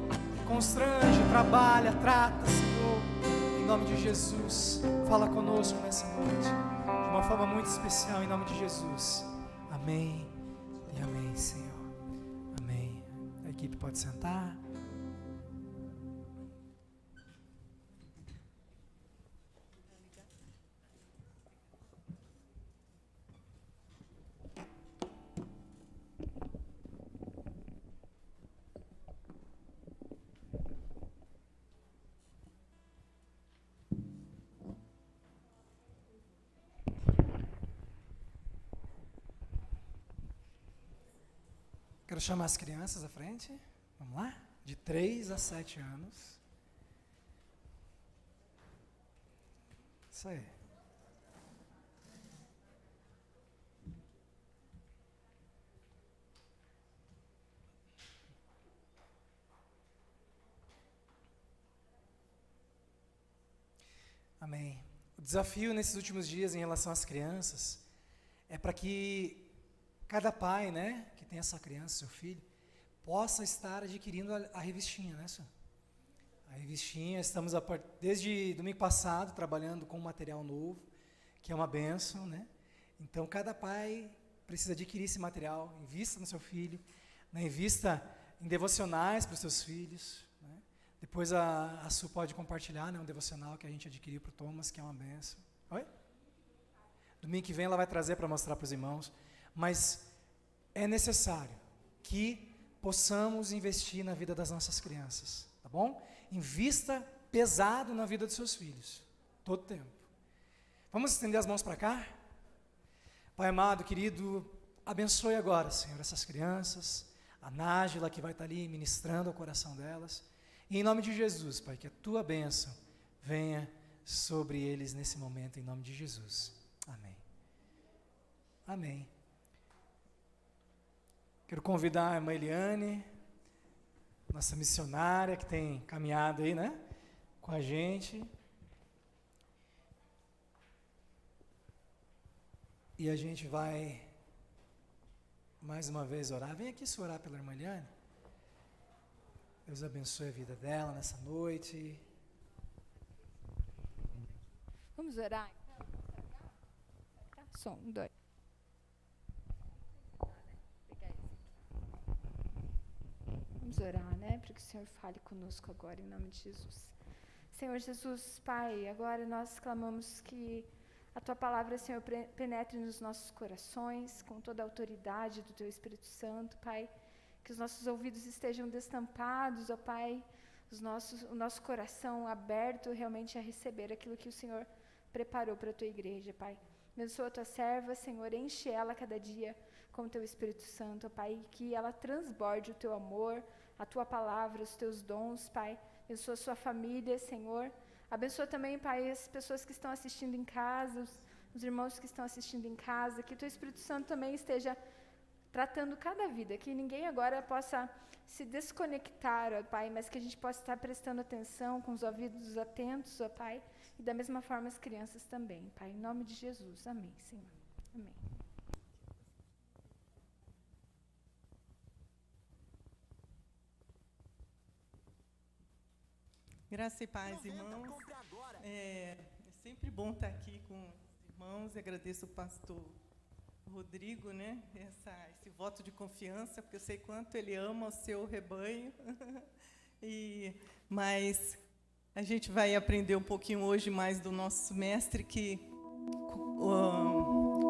A: Constrange, trabalha, trata, Senhor. Em nome de Jesus, fala conosco nessa noite, de uma forma muito especial, em nome de Jesus. Amém e amém, Senhor. Amém. A equipe pode sentar. Quero chamar as crianças à frente. Vamos lá? De 3 a 7 anos. Isso aí. Amém. O desafio nesses últimos dias em relação às crianças é para que cada pai, né, que tem essa criança, seu filho, possa estar adquirindo a revistinha, né, senhor? A revistinha, estamos desde domingo passado trabalhando com um material novo, que é uma bênção, né? Então, cada pai precisa adquirir esse material, invista no seu filho, né, invista em devocionais para os seus filhos, né? Depois a Su pode compartilhar, né, um devocional que a gente adquiriu para o Thomas, que é uma bênção. Oi? Domingo que vem ela vai trazer para mostrar para os irmãos. Mas é necessário que possamos investir na vida das nossas crianças, tá bom? Invista pesado na vida dos seus filhos, todo tempo. Vamos estender as mãos para cá? Pai amado, querido, abençoe agora, Senhor, essas crianças, a Nájila que vai estar ali ministrando ao coração delas. E em nome de Jesus, Pai, que a Tua bênção venha sobre eles nesse momento, em nome de Jesus. Amém. Amém. Quero convidar a irmã Eliane, nossa missionária, que tem caminhado aí, né, com a gente. E a gente vai, mais uma vez, orar. Vem aqui se orar pela irmã Eliane. Deus abençoe a vida dela nessa noite.
C: Vamos orar? Tá, som, 2. Vamos orar, né? Para que o Senhor fale conosco agora, em nome de Jesus. Senhor Jesus, Pai, agora nós clamamos que a Tua palavra, Senhor, penetre nos nossos corações, com toda a autoridade do Teu Espírito Santo, Pai. Que os nossos ouvidos estejam destampados, ó Pai, o nosso coração aberto realmente a receber aquilo que o Senhor preparou para a Tua igreja, Pai. Abençoa a Tua serva, Senhor, enche ela cada dia com o Teu Espírito Santo, ó Pai, que ela transborde o Teu amor, a Tua palavra, os Teus dons, Pai. Abençoa a sua família, Senhor. Abençoa também, Pai, as pessoas que estão assistindo em casa, os irmãos que estão assistindo em casa, que o Teu Espírito Santo também esteja tratando cada vida, que ninguém agora possa se desconectar, ó Pai, mas que a gente possa estar prestando atenção, com os ouvidos atentos, ó Pai, e da mesma forma as crianças também, Pai, em nome de Jesus. Amém, Senhor. Amém.
D: Graça e paz, irmãos. É sempre bom estar aqui com os irmãos. Agradeço o pastor Rodrigo, né? Esse voto de confiança, porque eu sei quanto ele ama o seu rebanho. Mas a gente vai aprender um pouquinho hoje mais do nosso mestre, que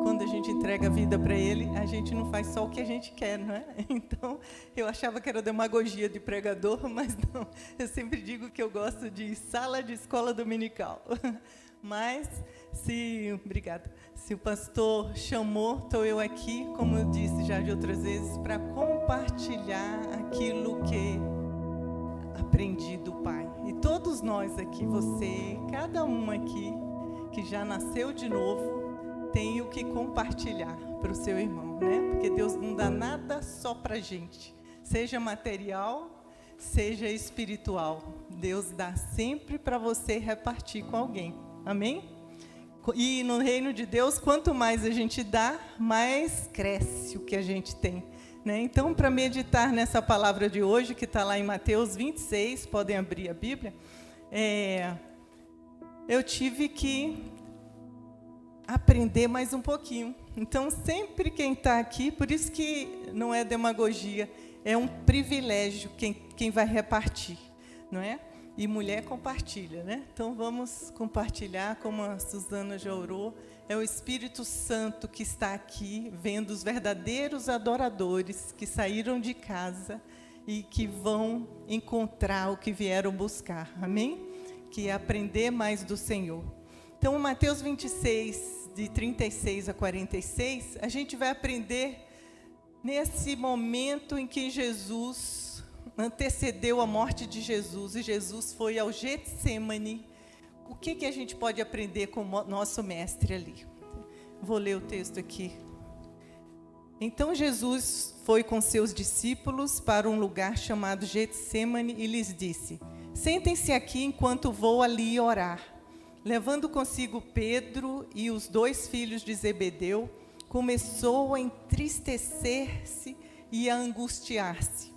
D: quando a gente entrega a vida para ele, a gente não faz só o que a gente quer, não é? Então, eu achava que era demagogia de pregador, mas não. Eu sempre digo que eu gosto de sala de escola dominical. Mas, obrigada, se o pastor chamou, estou eu aqui, como eu disse já de outras vezes, para compartilhar aquilo que aprendi do Pai. E todos nós aqui, você, cada um aqui, que já nasceu de novo, tem o que compartilhar para o seu irmão, né? Porque Deus não dá nada só para a gente, seja material, seja espiritual. Deus dá sempre para você repartir com alguém, amém? E no reino de Deus, quanto mais a gente dá, mais cresce o que a gente tem, né? Então, para meditar nessa palavra de hoje, que está lá em Mateus 26, podem abrir a Bíblia, eu tive que aprender mais um pouquinho. Então, sempre quem está aqui, por isso que não é demagogia, é um privilégio quem vai repartir, não é? E mulher compartilha, né? Então, vamos compartilhar, como a Suzana já orou. É o Espírito Santo que está aqui, vendo os verdadeiros adoradores que saíram de casa e que vão encontrar o que vieram buscar, amém? Que é aprender mais do Senhor. Então, Mateus 26, de 36 a 46, a gente vai aprender nesse momento em que Jesus antecedeu a morte de Jesus, e Jesus foi ao Getsêmani. O que a gente pode aprender com o nosso mestre ali? Vou ler o texto aqui. Então Jesus foi com seus discípulos para um lugar chamado Getsêmani e lhes disse: sentem-se aqui enquanto vou ali orar. Levando consigo Pedro e os 2 filhos de Zebedeu, começou a entristecer-se e a angustiar-se.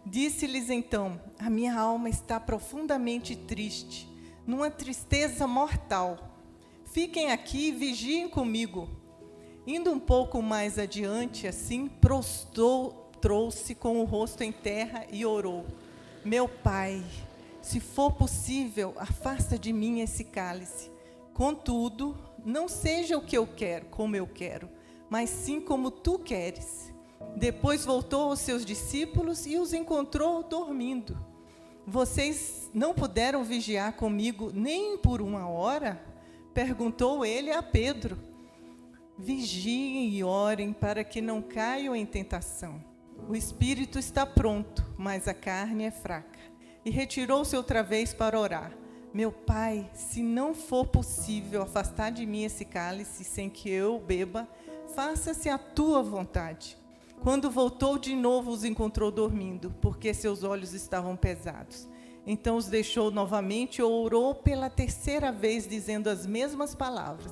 D: Disse-lhes então: a minha alma está profundamente triste, numa tristeza mortal. Fiquem aqui e vigiem comigo. Indo um pouco mais adiante, assim, prostrou-se com o rosto em terra e orou: meu Pai, se for possível, afasta de mim esse cálice. Contudo, não seja o que eu quero, como eu quero, mas sim como tu queres. Depois voltou aos seus discípulos e os encontrou dormindo. Vocês não puderam vigiar comigo nem por 1 hora? Perguntou ele a Pedro. Vigiem e orem para que não caiam em tentação. O espírito está pronto, mas a carne é fraca. E retirou-se outra vez para orar. Meu Pai, se não for possível afastar de mim esse cálice sem que eu beba, faça-se a tua vontade. Quando voltou de novo, os encontrou dormindo, porque seus olhos estavam pesados. Então os deixou novamente e orou pela 3ª vez, dizendo as mesmas palavras.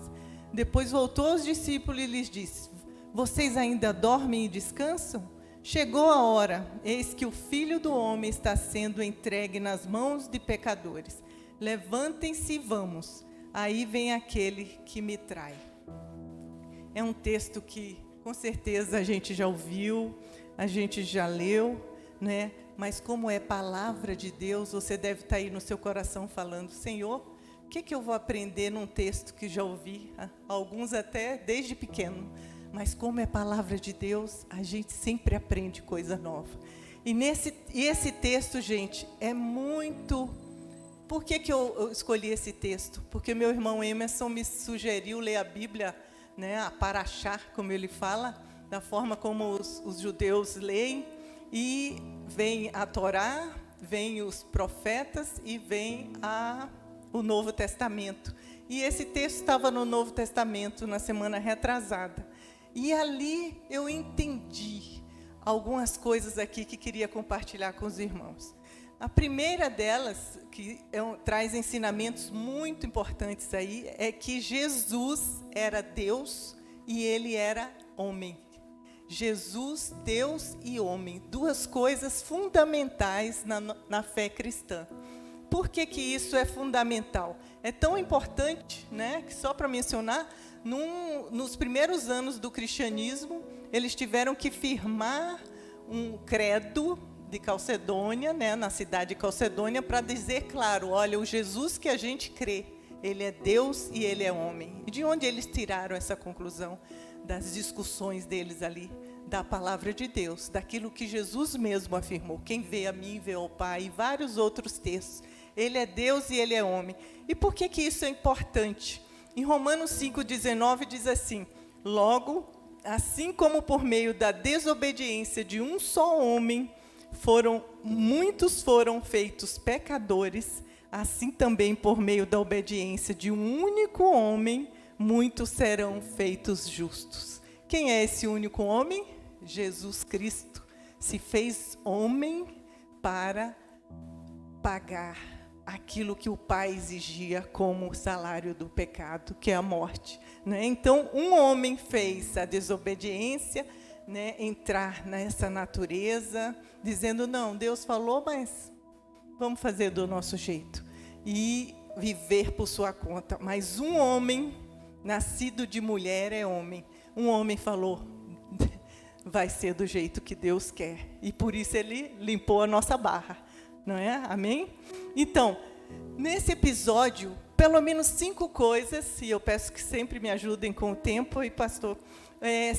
D: Depois voltou aos discípulos e lhes disse: vocês ainda dormem e descansam? Chegou a hora, eis que o Filho do Homem está sendo entregue nas mãos de pecadores. Levantem-se e vamos. Aí vem aquele que me trai. É um texto que, com certeza, a gente já ouviu, a gente já leu, né? Mas como é palavra de Deus, você deve estar aí no seu coração falando: Senhor, o que eu vou aprender num texto que já ouvi, alguns até desde pequeno? Mas como é palavra de Deus, a gente sempre aprende coisa nova. E esse texto, gente, é muito... Por que eu escolhi esse texto? Porque meu irmão Emerson me sugeriu ler a Bíblia, né, a Parashá, como ele fala, da forma como os judeus leem, e vem a Torá, vem os profetas e vem o Novo Testamento. E esse texto estava no Novo Testamento na semana retrasada. E ali eu entendi algumas coisas aqui que queria compartilhar com os irmãos. A primeira delas, que traz ensinamentos muito importantes aí, é que Jesus era Deus e ele era homem. Jesus, Deus e homem, 2 coisas fundamentais na fé cristã. Por que isso é fundamental? É tão importante, né, que só para mencionar, nos primeiros anos do cristianismo, eles tiveram que firmar um credo de Calcedônia, né, na cidade de Calcedônia, para dizer, claro, olha, o Jesus que a gente crê, ele é Deus e ele é homem. E de onde eles tiraram essa conclusão? Das discussões deles ali, da palavra de Deus, daquilo que Jesus mesmo afirmou: quem vê a mim, vê ao Pai, e vários outros textos. Ele é Deus e ele é homem. E por que isso é importante? Em Romanos 5,19 diz assim: logo, assim como por meio da desobediência de um só homem, muitos foram feitos pecadores, assim também por meio da obediência de um único homem, muitos serão feitos justos. Quem é esse único homem? Jesus Cristo se fez homem para pagar aquilo que o Pai exigia como salário do pecado, que é a morte, né? Então, um homem fez a desobediência, né, entrar nessa natureza, dizendo, não, Deus falou, mas vamos fazer do nosso jeito. E viver por sua conta. Mas um homem, nascido de mulher, é homem. Um homem falou, vai ser do jeito que Deus quer. E por isso ele limpou a nossa barra. Não é? Amém? Então, nesse episódio, pelo menos 5 coisas, e eu peço que sempre me ajudem com o tempo, e pastor,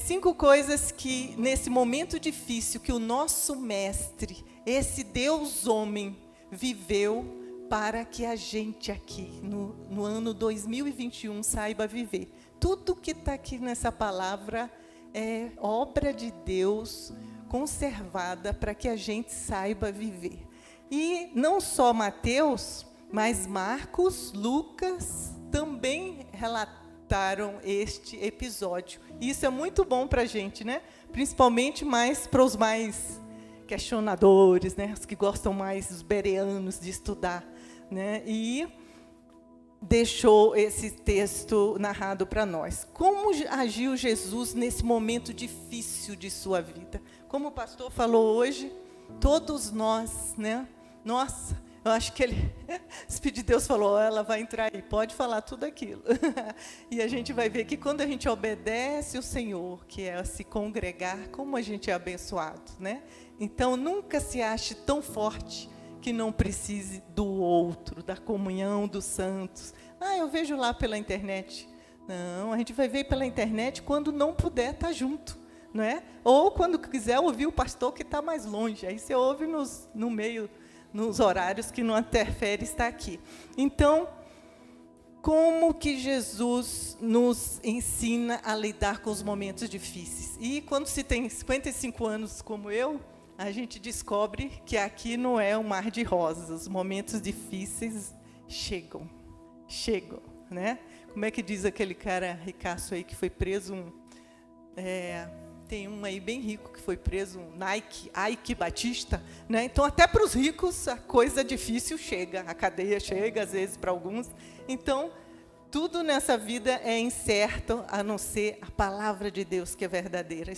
D: 5 coisas que, nesse momento difícil, que o nosso mestre, esse Deus homem, viveu para que a gente aqui, no ano 2021, saiba viver. Tudo que está aqui nessa palavra é obra de Deus, conservada, para que a gente saiba viver. E não só Mateus, mas Marcos, Lucas, também relataram este episódio. E isso é muito bom para a gente, né? Principalmente mais para os mais questionadores, né? Os que gostam mais, os bereanos, de estudar, né? E deixou esse texto narrado para nós. Como agiu Jesus nesse momento difícil de sua vida? Como o pastor falou hoje, todos nós, né? Nossa, eu acho que ele, o Espírito de Deus falou, ela vai entrar aí, pode falar tudo aquilo. E a gente vai ver que quando a gente obedece o Senhor, que é se congregar, como a gente é abençoado, né? Então, nunca se ache tão forte que não precise do outro, da comunhão dos santos. Eu vejo lá pela internet. Não, a gente vai ver pela internet quando não puder estar junto, não é? Ou quando quiser ouvir o pastor que está mais longe. Aí você ouve no meio, nos horários que não interfere estar aqui. Então, como que Jesus nos ensina a lidar com os momentos difíceis? E quando se tem 55 anos como eu, a gente descobre que aqui não é um mar de rosas. Os momentos difíceis chegam, né? Como é que diz aquele cara ricaço aí que foi preso? Tem um aí bem rico que foi preso, um Ike Batista, né? Então, até para os ricos, a coisa difícil chega, a cadeia chega, às vezes, para alguns. Então, tudo nessa vida é incerto, a não ser a palavra de Deus, que é verdadeira.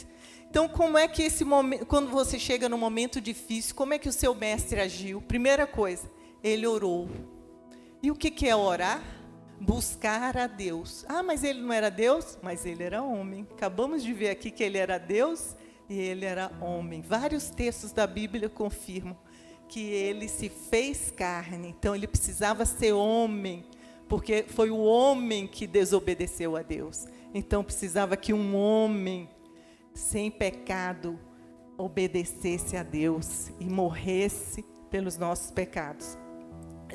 D: Então, como é que esse momento, quando você chega num momento difícil, como é que o seu mestre agiu? Primeira coisa, ele orou. E o que é orar? Buscar a Deus. Mas ele não era Deus? Mas ele era homem. Acabamos de ver aqui que ele era Deus e ele era homem. Vários textos da Bíblia confirmam que ele se fez carne. Então, ele precisava ser homem, porque foi o homem que desobedeceu a Deus. Então, precisava que um homem sem pecado obedecesse a Deus e morresse pelos nossos pecados.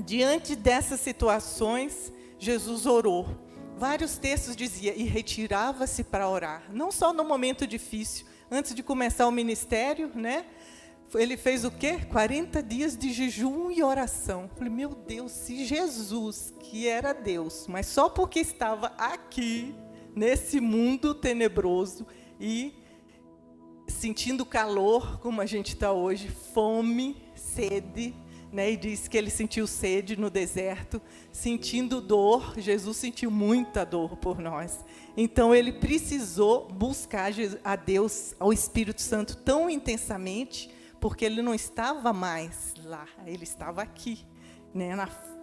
D: Diante dessas situações, Jesus orou. Vários textos diziam, e retirava-se para orar. Não só no momento difícil, antes de começar o ministério, né? Ele fez o quê? 40 dias de jejum e oração. Falei, meu Deus, se Jesus, que era Deus, mas só porque estava aqui, nesse mundo tenebroso, e sentindo calor, como a gente está hoje, fome, sede, né? E diz que ele sentiu sede no deserto, sentindo dor. Jesus sentiu muita dor por nós. Então, ele precisou buscar a Deus, ao Espírito Santo, tão intensamente, porque ele não estava mais lá, ele estava aqui, né?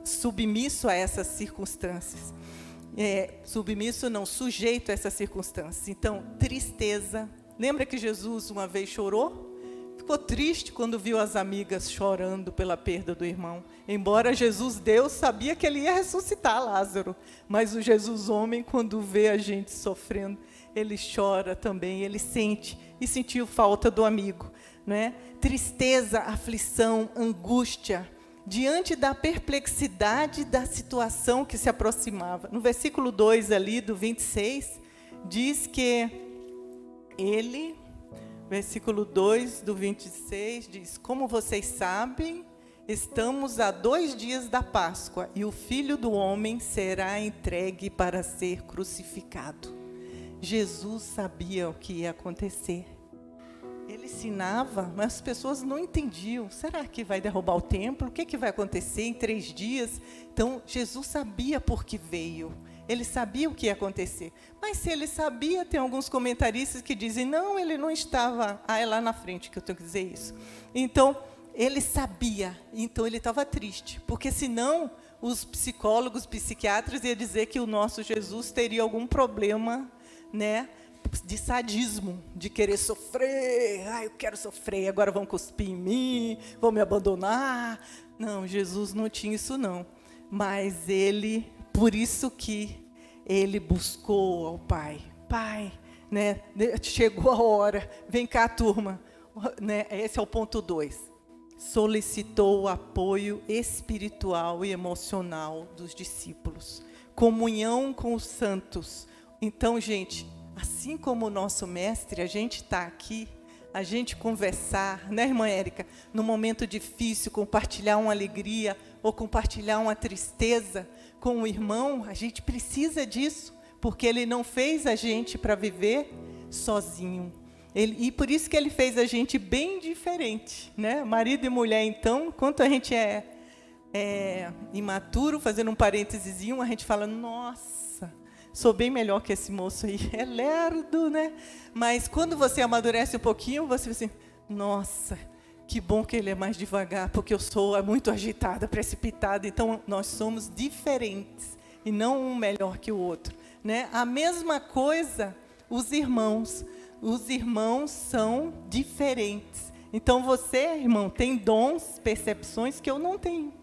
D: Submisso a essas circunstâncias. Submisso não, sujeito a essas circunstâncias. Então, tristeza. Lembra que Jesus uma vez chorou? Ficou triste quando viu as amigas chorando pela perda do irmão. Embora Jesus, Deus, sabia que ele ia ressuscitar Lázaro. Mas o Jesus homem, quando vê a gente sofrendo, ele chora também, ele sente. E sentiu falta do amigo, né? Tristeza, aflição, angústia, diante da perplexidade da situação que se aproximava. No versículo 2 ali, do 26, diz que ele... Versículo 2 do 26 diz, como vocês sabem, Estamos a 2 dias da Páscoa e o Filho do Homem será entregue para ser crucificado. Jesus sabia o que ia acontecer. Ele ensinava, mas as pessoas não entendiam. Será que vai derrubar o templo? O que vai acontecer em 3 dias? Então, Jesus sabia por que veio. Ele sabia o que ia acontecer. Mas se ele sabia, tem alguns comentaristas que dizem, não, ele não estava... é lá na frente que eu tenho que dizer isso. Então, ele sabia, então ele estava triste. Porque senão, os psicólogos, psiquiatras iam dizer que o nosso Jesus teria algum problema, né, de sadismo, de querer sofrer. Eu quero sofrer, agora vão cuspir em mim, vão me abandonar. Não, Jesus não tinha isso não. Mas ele, por isso que ele buscou ao Pai. Pai, né, chegou a hora, vem cá, turma. Né, esse é o ponto 2. Solicitou o apoio espiritual e emocional dos discípulos. Comunhão com os santos. Então, gente, assim como o nosso mestre, a gente está aqui, a gente conversar, né, irmã Érica? No momento difícil, compartilhar uma alegria ou compartilhar uma tristeza com o irmão, a gente precisa disso, porque ele não fez a gente para viver sozinho. E por isso que ele fez a gente bem diferente, né? Marido e mulher, então, quando a gente é imaturo, fazendo um parênteses, a gente fala, nossa, sou bem melhor que esse moço aí, é lerdo, né? Mas quando você amadurece um pouquinho, você diz assim, nossa, que bom que ele é mais devagar, porque eu sou muito agitada, precipitada. Então, nós somos diferentes, e não um melhor que o outro, né? A mesma coisa, os irmãos são diferentes. Então, você, irmão, tem dons, percepções que eu não tenho.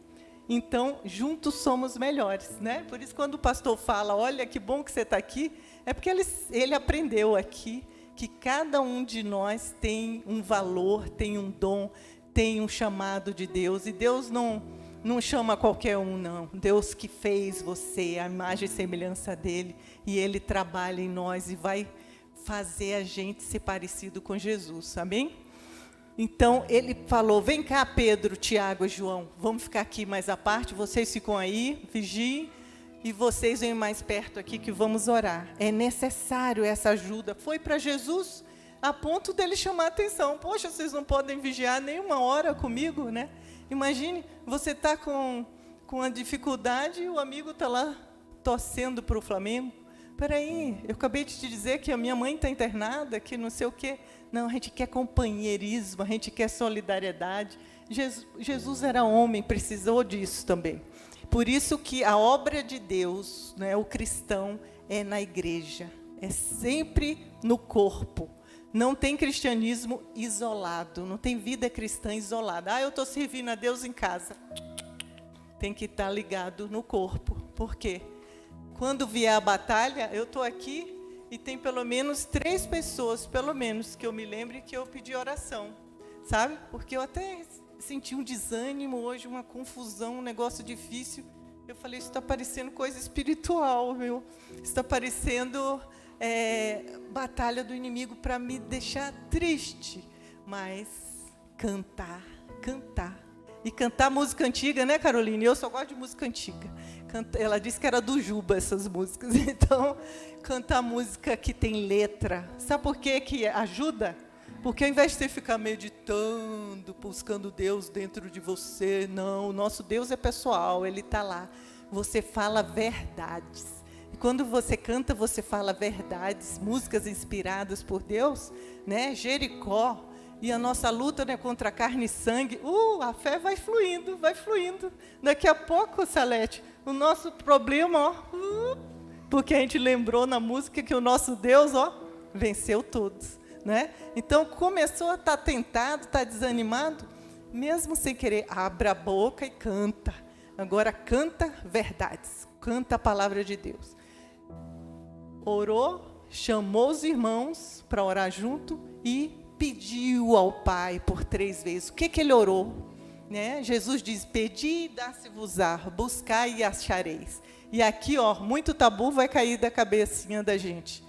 D: Então, juntos somos melhores, né? Por isso, quando o pastor fala, olha, que bom que você está aqui, é porque ele aprendeu aqui que cada um de nós tem um valor, tem um dom, tem um chamado de Deus. E Deus não chama qualquer um, não. Deus que fez você, a imagem e semelhança dele, e ele trabalha em nós e vai fazer a gente ser parecido com Jesus, amém? Então, ele falou, vem cá, Pedro, Tiago e João, vamos ficar aqui mais à parte, vocês ficam aí, vigiem, e vocês vêm mais perto aqui que vamos orar. É necessário essa ajuda. Foi para Jesus a ponto dele chamar a atenção. Poxa, vocês não podem vigiar nem 1 hora comigo, né? Imagine, você está com a dificuldade e o amigo está lá torcendo para o Flamengo. Espera aí, eu acabei de te dizer que a minha mãe está internada, que não sei o quê. Não, a gente quer companheirismo, a gente quer solidariedade. Jesus era homem, precisou disso também. Por isso que a obra de Deus, né, o cristão, é na igreja. É sempre no corpo. Não tem cristianismo isolado, não tem vida cristã isolada. Eu estou servindo a Deus em casa. Tem que estar ligado no corpo. Por quê? Quando vier a batalha, eu estou aqui e tem pelo menos 3 pessoas, pelo menos, que eu me lembre que eu pedi oração, sabe? Porque eu até senti um desânimo hoje, uma confusão, um negócio difícil. Eu falei, isso está parecendo coisa espiritual, meu. Está parecendo batalha do inimigo para me deixar triste. Mas cantar. E cantar música antiga, né, Caroline? Eu só gosto de música antiga. Ela disse que era do Juba, essas músicas. Então, cantar música que tem letra. Sabe por quê que ajuda? Porque ao invés de você ficar meditando, buscando Deus dentro de você, não, o nosso Deus é pessoal, Ele está lá. Você fala verdades. E quando você canta, você fala verdades, músicas inspiradas por Deus, né? Jericó. E a nossa luta, né, contra carne e sangue, a fé vai fluindo. Daqui a pouco, Salete, o nosso problema, porque a gente lembrou na música que o nosso Deus, venceu todos, né? Então, começou a estar tentado, estar desanimado, mesmo sem querer, abre a boca e canta. Agora, canta verdades, canta a palavra de Deus. Orou, chamou os irmãos para orar junto e pediu ao Pai por 3 vezes. O que ele orou? Né? Jesus diz, pedi e dá-se-vos-á, buscai e achareis. E aqui, muito tabu vai cair da cabecinha da gente.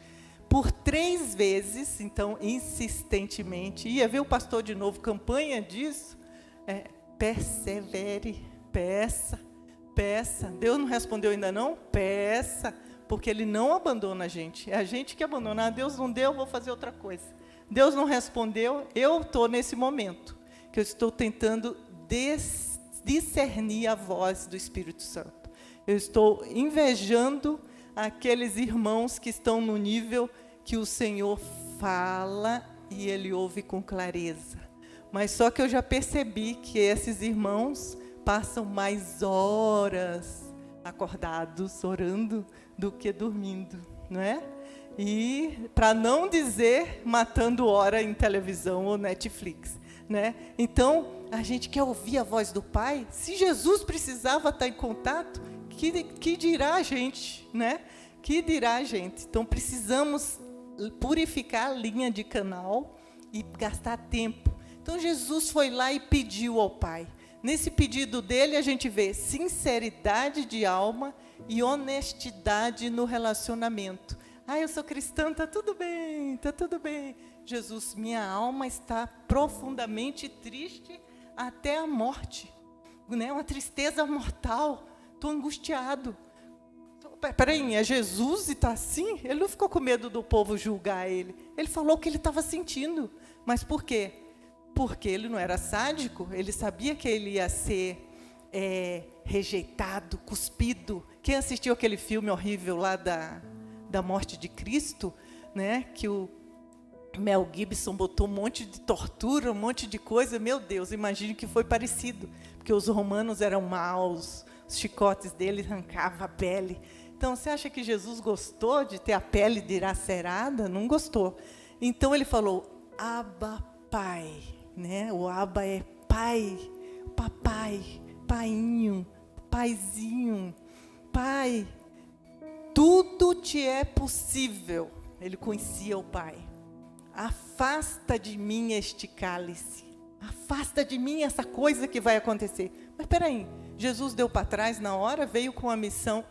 D: Por 3 vezes, então, insistentemente, ia ver o pastor de novo, campanha disso, persevere, peça. Deus não respondeu ainda não? Peça, porque Ele não abandona a gente. É a gente que abandona. Deus não deu, vou fazer outra coisa. Deus não respondeu, eu estou nesse momento, que eu estou tentando discernir a voz do Espírito Santo. Eu estou invejando aqueles irmãos que estão no nível que o Senhor fala e Ele ouve com clareza. Mas só que eu já percebi que esses irmãos passam mais horas acordados, orando, do que dormindo, não é? E, para não dizer, matando hora em televisão ou Netflix, né? Então, a gente quer ouvir a voz do Pai. Se Jesus precisava estar em contato, que dirá a gente, né? Que dirá a gente? Então, precisamos purificar a linha de canal e gastar tempo. Então, Jesus foi lá e pediu ao Pai. Nesse pedido dele, a gente vê sinceridade de alma e honestidade no relacionamento. Eu sou cristã, está tudo bem, está tudo bem. Jesus, minha alma está profundamente triste até a morte, né? Uma tristeza mortal, estou angustiado. Peraí, é Jesus e está assim? Ele não ficou com medo do povo julgar ele. Ele falou o que ele estava sentindo. Mas por quê? Porque ele não era sádico, ele sabia que ele ia ser rejeitado, cuspido. Quem assistiu aquele filme horrível lá da morte de Cristo, né? Que o Mel Gibson botou um monte de tortura, um monte de coisa. Meu Deus, imagine que foi parecido, porque os romanos eram maus, os chicotes dele arrancavam a pele. Então, você acha que Jesus gostou de ter a pele dilacerada? Não gostou. Então, ele falou, Abba, Pai, né? O Abba é pai, papai, painho, paizinho, pai. Tudo te é possível. Ele conhecia o Pai. Afasta de mim este cálice. Afasta de mim essa coisa que vai acontecer. Mas espera aí, Jesus deu para trás na hora, veio com a missão.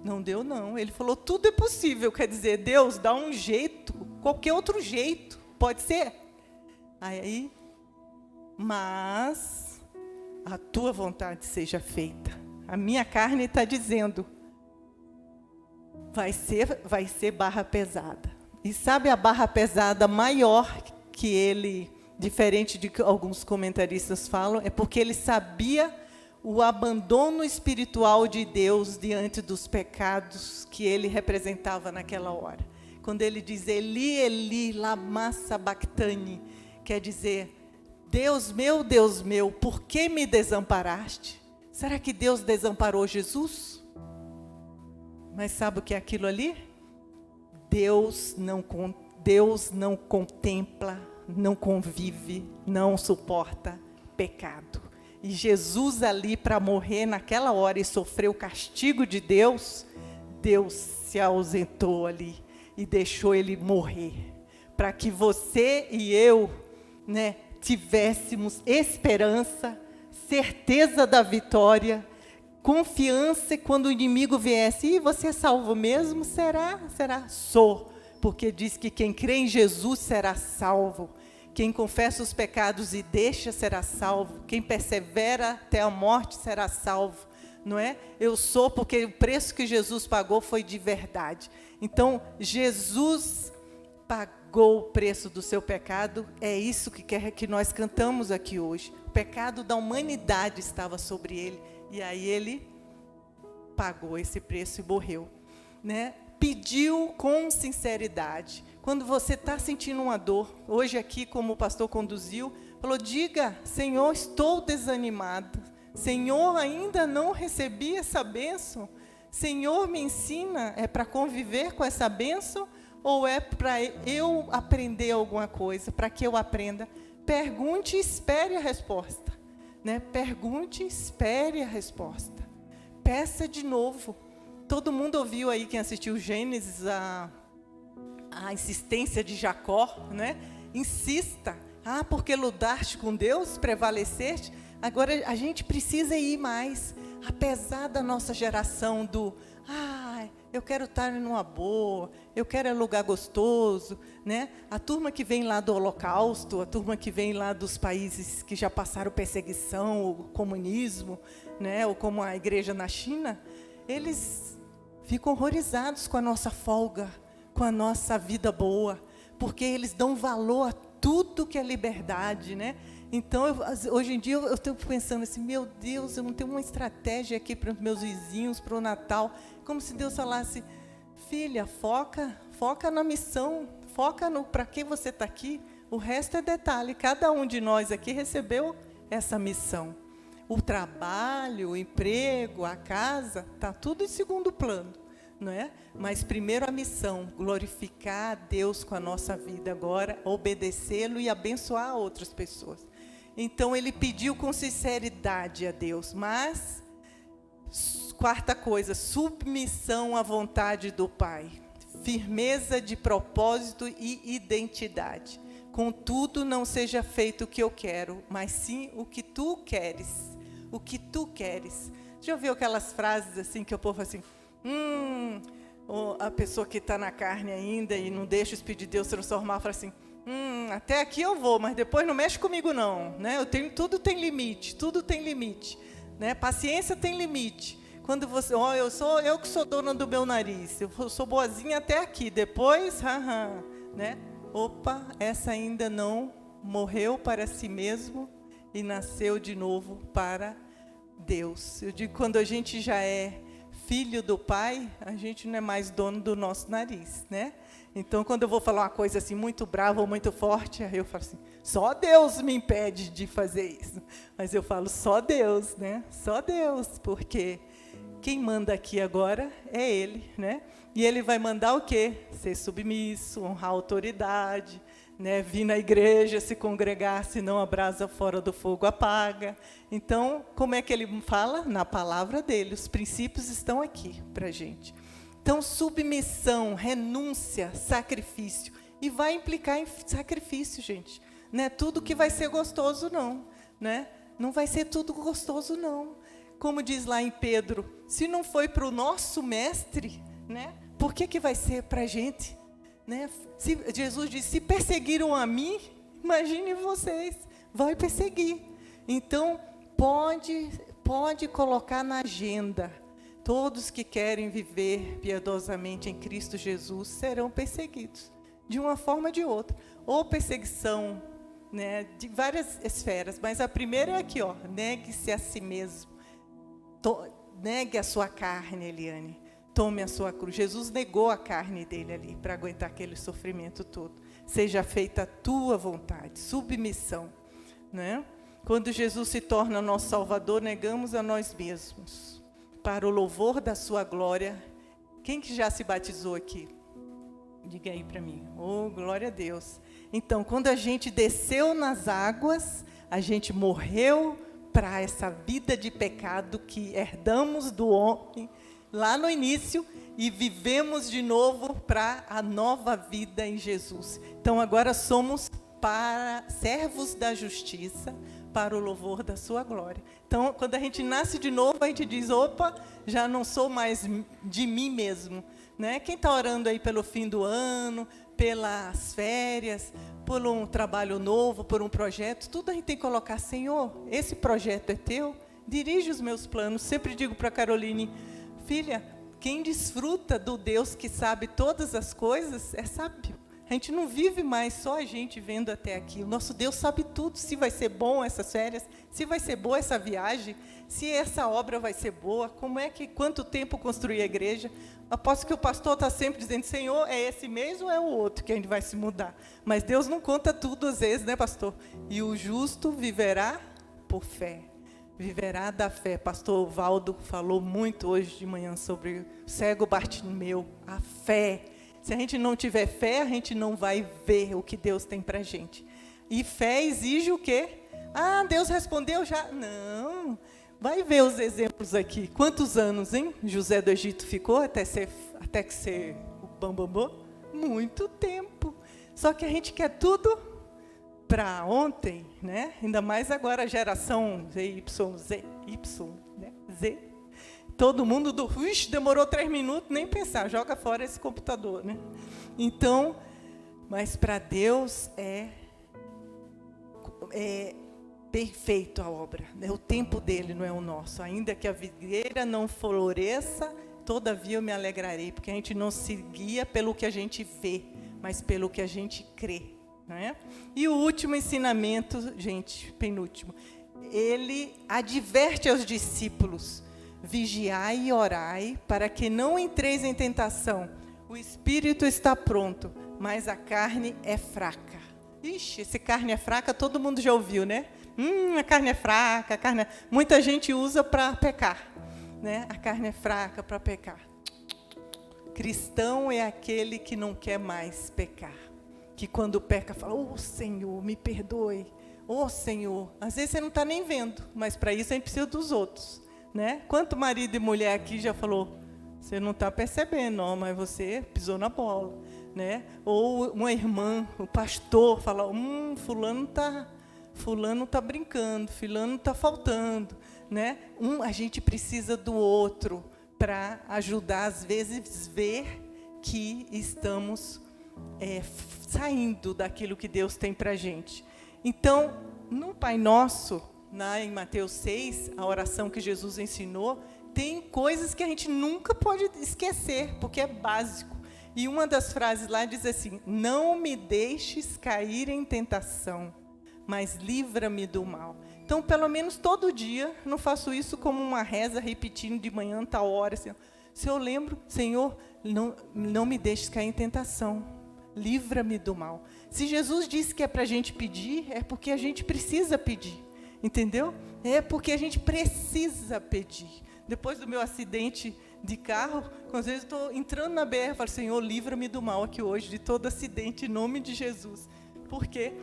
D: Não deu, não. Ele falou, tudo é possível. Quer dizer, Deus dá um jeito, qualquer outro jeito. Pode ser. Aí, mas a tua vontade seja feita. A minha carne está dizendo, vai ser barra pesada. E sabe a barra pesada maior que ele, diferente de que alguns comentaristas falam, é porque ele sabia o abandono espiritual de Deus diante dos pecados que ele representava naquela hora. Quando ele diz, Eli, Eli, lama sabachthani, quer dizer, Deus meu, por que me desamparaste? Será que Deus desamparou Jesus? Mas sabe o que é aquilo ali? Deus não contempla, não convive, não suporta pecado. E Jesus ali para morrer naquela hora e sofrer o castigo de Deus, Deus se ausentou ali e deixou ele morrer. Para que você e eu, né, tivéssemos esperança, certeza da vitória, confiança quando o inimigo viesse. E você é salvo mesmo? Será? Sou. Porque diz que quem crê em Jesus será salvo. Quem confessa os pecados e deixa será salvo. Quem persevera até a morte será salvo. Não é? Eu sou porque o preço que Jesus pagou foi de verdade. Então, Jesus pagou o preço do seu pecado. É isso que nós cantamos aqui hoje. O pecado da humanidade estava sobre ele. E aí ele pagou esse preço e morreu, né? Pediu com sinceridade. Quando você está sentindo uma dor, hoje aqui, como o pastor conduziu, falou, diga, Senhor, estou desanimado. Senhor, ainda não recebi essa bênção. Senhor, me ensina, é para conviver com essa bênção ou é para eu aprender alguma coisa? Para que eu aprenda? Pergunte e espere a resposta. Né? Pergunte, espere a resposta. Peça de novo. Todo mundo ouviu aí, quem assistiu Gênesis, a insistência de Jacó, né? Insista. Porque ludaste com Deus, prevaleceste. Agora a gente precisa ir mais. Apesar da nossa geração eu quero estar numa boa, eu quero lugar gostoso, né? A turma que vem lá do Holocausto, a turma que vem lá dos países que já passaram perseguição, o comunismo, né? Ou como a igreja na China, eles ficam horrorizados com a nossa folga, com a nossa vida boa, porque eles dão valor a tudo que é liberdade, né? Então, hoje em dia, eu estou pensando assim, meu Deus, eu não tenho uma estratégia aqui para os meus vizinhos, para o Natal. Como se Deus falasse, filha, foca na missão, foca no para que você está aqui. O resto é detalhe. Cada um de nós aqui recebeu essa missão. O trabalho, o emprego, a casa, está tudo em segundo plano, não é? Mas primeiro a missão, glorificar a Deus com a nossa vida agora, obedecê-lo e abençoar outras pessoas. Então, ele pediu com sinceridade a Deus, mas, quarta coisa, submissão à vontade do Pai, firmeza de propósito e identidade. Contudo, não seja feito o que eu quero, mas sim o que tu queres. O que tu queres. Já ouviu aquelas frases assim que o povo assim, a pessoa que está na carne ainda e não deixa o Espírito de Deus transformar, fala assim, até aqui eu vou, mas depois não mexe comigo não, né? Tudo tem limite, né? Paciência tem limite. Quando você, eu que sou dona do meu nariz, eu sou boazinha até aqui, depois, né? Opa, essa ainda não morreu para si mesmo e nasceu de novo para Deus. Eu digo, quando a gente já é filho do Pai, a gente não é mais dono do nosso nariz, né? Então, quando eu vou falar uma coisa assim muito brava ou muito forte, aí eu falo assim, só Deus me impede de fazer isso. Mas eu falo, só Deus, né? Só Deus, porque quem manda aqui agora é Ele, né? E Ele vai mandar o quê? Ser submisso, honrar a autoridade, né? Vir na igreja, se congregar, senão a brasa fora do fogo apaga. Então, como é que Ele fala? Na palavra dEle, os princípios estão aqui para a gente. Então, submissão, renúncia, sacrifício. E vai implicar em sacrifício, gente. Não é tudo que vai ser gostoso, não. Né? Não vai ser tudo gostoso, não. Como diz lá em Pedro, se não foi para o nosso mestre, né? Por que vai ser para a gente? Né? Jesus disse, se perseguiram a mim, imagine vocês, vai perseguir. Então, pode colocar na agenda. Todos que querem viver piedosamente em Cristo Jesus serão perseguidos, de uma forma ou de outra. Ou perseguição, né, de várias esferas, mas a primeira é aqui, negue-se a si mesmo. Negue a sua carne, Eliane. Tome a sua cruz. Jesus negou a carne dele ali, para aguentar aquele sofrimento todo. Seja feita a tua vontade, submissão. Né? Quando Jesus se torna nosso Salvador, negamos a nós mesmos. Para o louvor da sua glória. Quem que já se batizou aqui? Diga aí para mim. Oh, glória a Deus. Então, quando a gente desceu nas águas, a gente morreu para essa vida de pecado que herdamos do homem lá no início e vivemos de novo para a nova vida em Jesus. Então, agora somos para servos da justiça, para o louvor da sua glória. Então, quando a gente nasce de novo, a gente diz, opa, já não sou mais de mim mesmo. Né? Quem está orando aí pelo fim do ano, pelas férias, por um trabalho novo, por um projeto, tudo a gente tem que colocar, Senhor, esse projeto é teu, dirige os meus planos. Sempre digo para a Caroline, filha, quem desfruta do Deus que sabe todas as coisas é sábio. A gente não vive mais só a gente vendo até aqui. O nosso Deus sabe tudo, se vai ser bom essas férias, se vai ser boa essa viagem, se essa obra vai ser boa, quanto tempo construir a igreja. Aposto que o pastor está sempre dizendo, Senhor, é esse mês ou é o outro que a gente vai se mudar? Mas Deus não conta tudo às vezes, né, pastor? E o justo viverá por fé. Viverá da fé. Pastor Valdo falou muito hoje de manhã sobre o cego Bartimeu, a fé. Se a gente não tiver fé, a gente não vai ver o que Deus tem para a gente. E fé exige o quê? Deus respondeu já? Não. Vai ver os exemplos aqui. Quantos anos, hein? José do Egito ficou até que ser o bambambam? Muito tempo. Só que a gente quer tudo para ontem, né? Ainda mais agora a geração Z, né? Z. Todo mundo demorou 3 minutos, nem pensar, joga fora esse computador, né? Então, mas para Deus é perfeito a obra, né? O tempo dele não é o nosso. Ainda que a videira não floresça, todavia eu me alegrarei, porque a gente não se guia pelo que a gente vê, mas pelo que a gente crê, né? E o último ensinamento, gente, penúltimo, ele adverte aos discípulos: vigiai e orai, para que não entreis em tentação. O espírito está pronto, mas a carne é fraca. Ixi, esse carne é fraca, todo mundo já ouviu, né? A carne é fraca, muita gente usa para pecar, né? A carne é fraca para pecar. Cristão é aquele que não quer mais pecar, que quando peca fala: oh Senhor, me perdoe, oh Senhor. Às vezes você não está nem vendo, mas para isso a gente precisa dos outros, né? Quanto marido e mulher aqui já falou: você não está percebendo, não, mas você pisou na bola, né? Ou uma irmã, o pastor fala: fulano tá brincando, fulano está faltando, né? A gente precisa do outro para ajudar, às vezes, ver que estamos saindo daquilo que Deus tem para a gente. Então, no Pai Nosso, em Mateus 6, a oração que Jesus ensinou, tem coisas que a gente nunca pode esquecer, porque é básico. E uma das frases lá diz assim: não me deixes cair em tentação, mas livra-me do mal. Então, pelo menos todo dia, não faço isso como uma reza, repetindo de manhã, tal hora. Assim, se eu lembro: Senhor, não me deixes cair em tentação, livra-me do mal. Se Jesus disse que é para a gente pedir, é porque a gente precisa pedir, entendeu? É porque a gente precisa pedir. Depois do meu acidente de carro, às vezes estou entrando na BR e falo: Senhor, livra-me do mal aqui hoje, de todo acidente, em nome de Jesus. Por quê?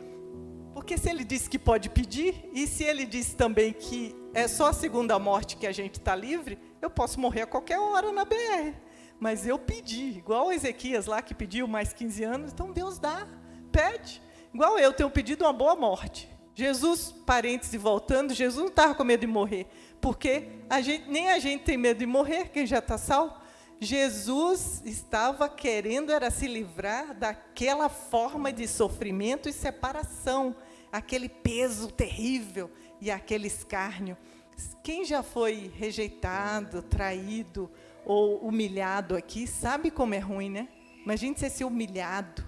D: Porque se Ele disse que pode pedir, e se Ele disse também que é só a segunda morte que a gente está livre, eu posso morrer a qualquer hora na BR. Mas eu pedi, igual o Ezequias lá que pediu mais 15 anos, então Deus dá, pede. Igual eu tenho pedido uma boa morte. Jesus, parêntese voltando, Jesus não estava com medo de morrer, porque nem a gente tem medo de morrer, quem já está salvo. Jesus estava querendo era se livrar daquela forma de sofrimento e separação, aquele peso terrível e aquele escárnio. Quem já foi rejeitado, traído ou humilhado aqui, sabe como é ruim, né? Imagine você ser humilhado,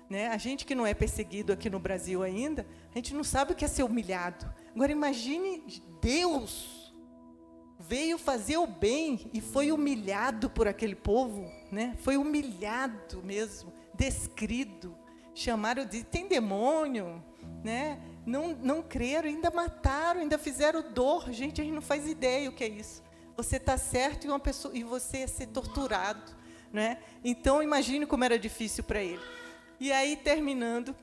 D: né? A gente que não é perseguido aqui no Brasil ainda, a gente não sabe o que é ser humilhado. Agora imagine Deus veio fazer o bem e foi humilhado por aquele povo, né? Foi humilhado mesmo, descrido, chamaram de tem demônio, né? Não creram, ainda mataram, ainda fizeram dor. Gente, a gente não faz ideia o que é isso. Você está certo e você ia ser torturado, né? Então imagine como era difícil para ele. E aí, terminando,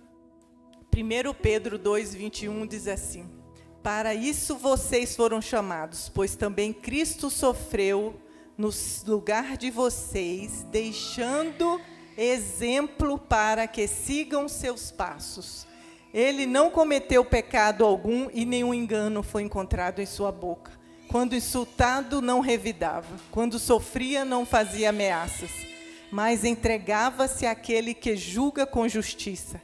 D: 1 Pedro 2:21 diz assim: para isso vocês foram chamados, pois também Cristo sofreu no lugar de vocês, deixando exemplo para que sigam seus passos. Ele não cometeu pecado algum e nenhum engano foi encontrado em sua boca. Quando insultado, não revidava. Quando sofria, não fazia ameaças, mas entregava-se àquele que julga com justiça.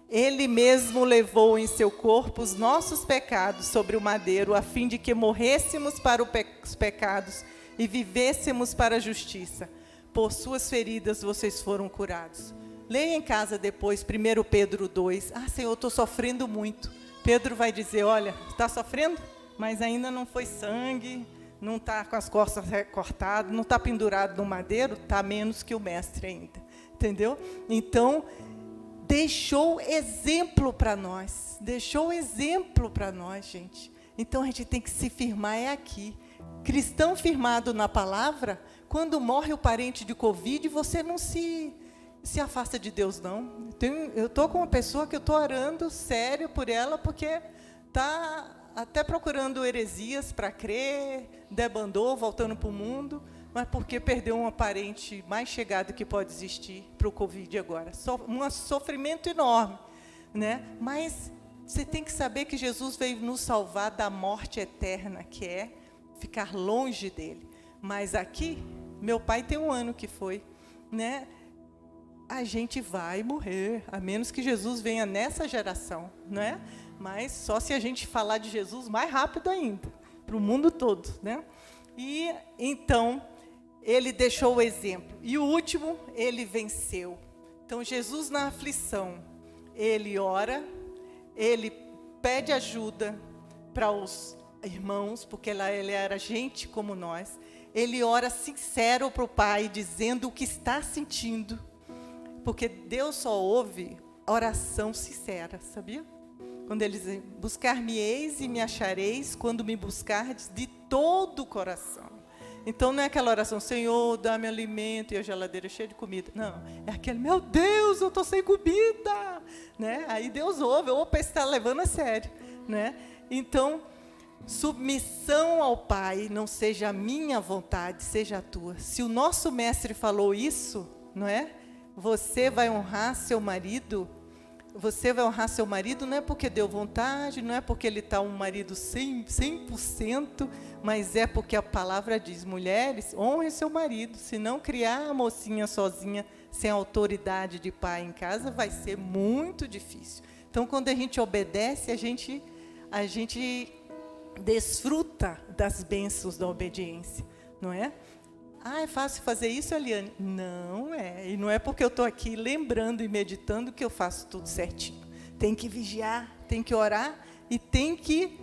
D: Ele mesmo levou em seu corpo os nossos pecados sobre o madeiro, a fim de que morrêssemos para os pecados e vivêssemos para a justiça. Por suas feridas vocês foram curados. Leia em casa depois, 1 Pedro 2. Senhor, estou sofrendo muito. Pedro vai dizer: olha, está sofrendo? Mas ainda não foi sangue, não está com as costas cortadas, não está pendurado no madeiro, está menos que o mestre ainda. Entendeu? Então, deixou exemplo para nós. Deixou exemplo para nós, gente. Então, a gente tem que se firmar aqui. Cristão firmado na palavra, quando morre o parente de Covid, você não se afasta de Deus, não. Eu estou com uma pessoa que eu estou orando sério por ela, porque está até procurando heresias para crer, debandou, voltando para o mundo, mas porque perdeu um parente mais chegado que pode existir para o Covid agora. Um sofrimento enorme, né? Mas você tem que saber que Jesus veio nos salvar da morte eterna, que é ficar longe dele. Mas aqui, meu pai tem 1 ano que foi, né? A gente vai morrer, a menos que Jesus venha nessa geração, né? Mas só se a gente falar de Jesus mais rápido ainda, para o mundo todo, né? E então ele deixou o exemplo. E o último, ele venceu. Então Jesus na aflição, ele ora, ele pede ajuda para os irmãos, porque ele era gente como nós. Ele ora sincero para o Pai, dizendo o que está sentindo. Porque Deus só ouve oração sincera, sabia? Quando ele diz, buscar-me-eis e me achareis, quando me buscardes de todo o coração. Então não é aquela oração, Senhor, dá-me alimento e a geladeira cheia de comida. Não, é aquele, meu Deus, eu estou sem comida. Né? Aí Deus ouve, opa, está levando a sério. Né? Então, submissão ao Pai, não seja a minha vontade, seja a tua. Se o nosso mestre falou isso, não é? Você vai honrar seu marido, não é porque deu vontade, não é porque ele está um marido 100%, mas é porque a palavra diz, mulheres, honre seu marido, se não criar a mocinha sozinha, sem autoridade de pai em casa, vai ser muito difícil. Então, quando a gente obedece, a gente desfruta das bênçãos da obediência, não é? Ah, é fácil fazer isso, Eliane? Não é. E não é porque eu estou aqui lembrando e meditando que eu faço tudo certinho. Tem que vigiar, tem que orar e tem que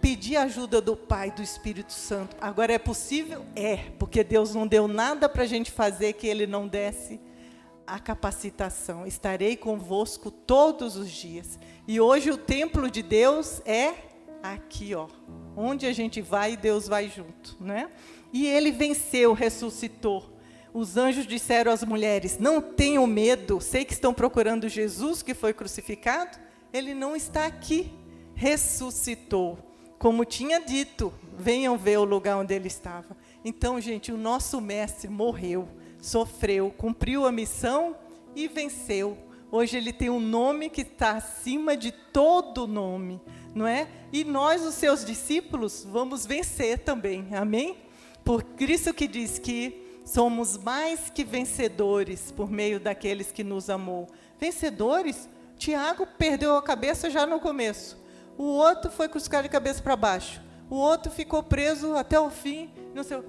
D: pedir ajuda do Pai, do Espírito Santo. Agora, é possível? É, porque Deus não deu nada para a gente fazer que Ele não desse a capacitação. Estarei convosco todos os dias. E hoje o templo de Deus é aqui, ó. Onde a gente vai, Deus vai junto, né? E ele venceu, ressuscitou. Os anjos disseram às mulheres, não tenham medo, sei que estão procurando Jesus que foi crucificado, ele não está aqui, ressuscitou. Como tinha dito, venham ver o lugar onde ele estava. Então, gente, o nosso mestre morreu, sofreu, cumpriu a missão e venceu. Hoje ele tem um nome que está acima de todo nome, não é? E nós, os seus discípulos, vamos vencer também, amém? Por Cristo que diz que somos mais que vencedores por meio daqueles que nos amou. Vencedores? Tiago perdeu a cabeça já no começo. O outro foi crucificado de cabeça para baixo. O outro ficou preso até o fim. Não sei.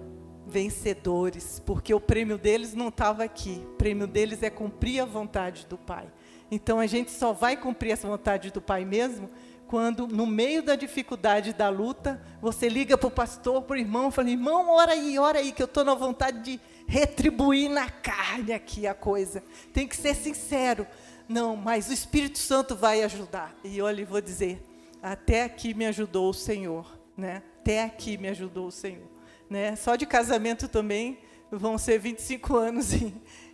D: Vencedores, porque o prêmio deles não estava aqui. O prêmio deles é cumprir a vontade do Pai. Então, a gente só vai cumprir essa vontade do Pai mesmo quando, no meio da dificuldade da luta, você liga para o pastor, para o irmão, fala, irmão, ora aí, que eu estou na vontade de retribuir na carne aqui a coisa. Tem que ser sincero. Não, mas o Espírito Santo vai ajudar. E olha, vou dizer, até aqui me ajudou o Senhor, né? Até aqui me ajudou o Senhor. Né? Só de casamento também vão ser 25 anos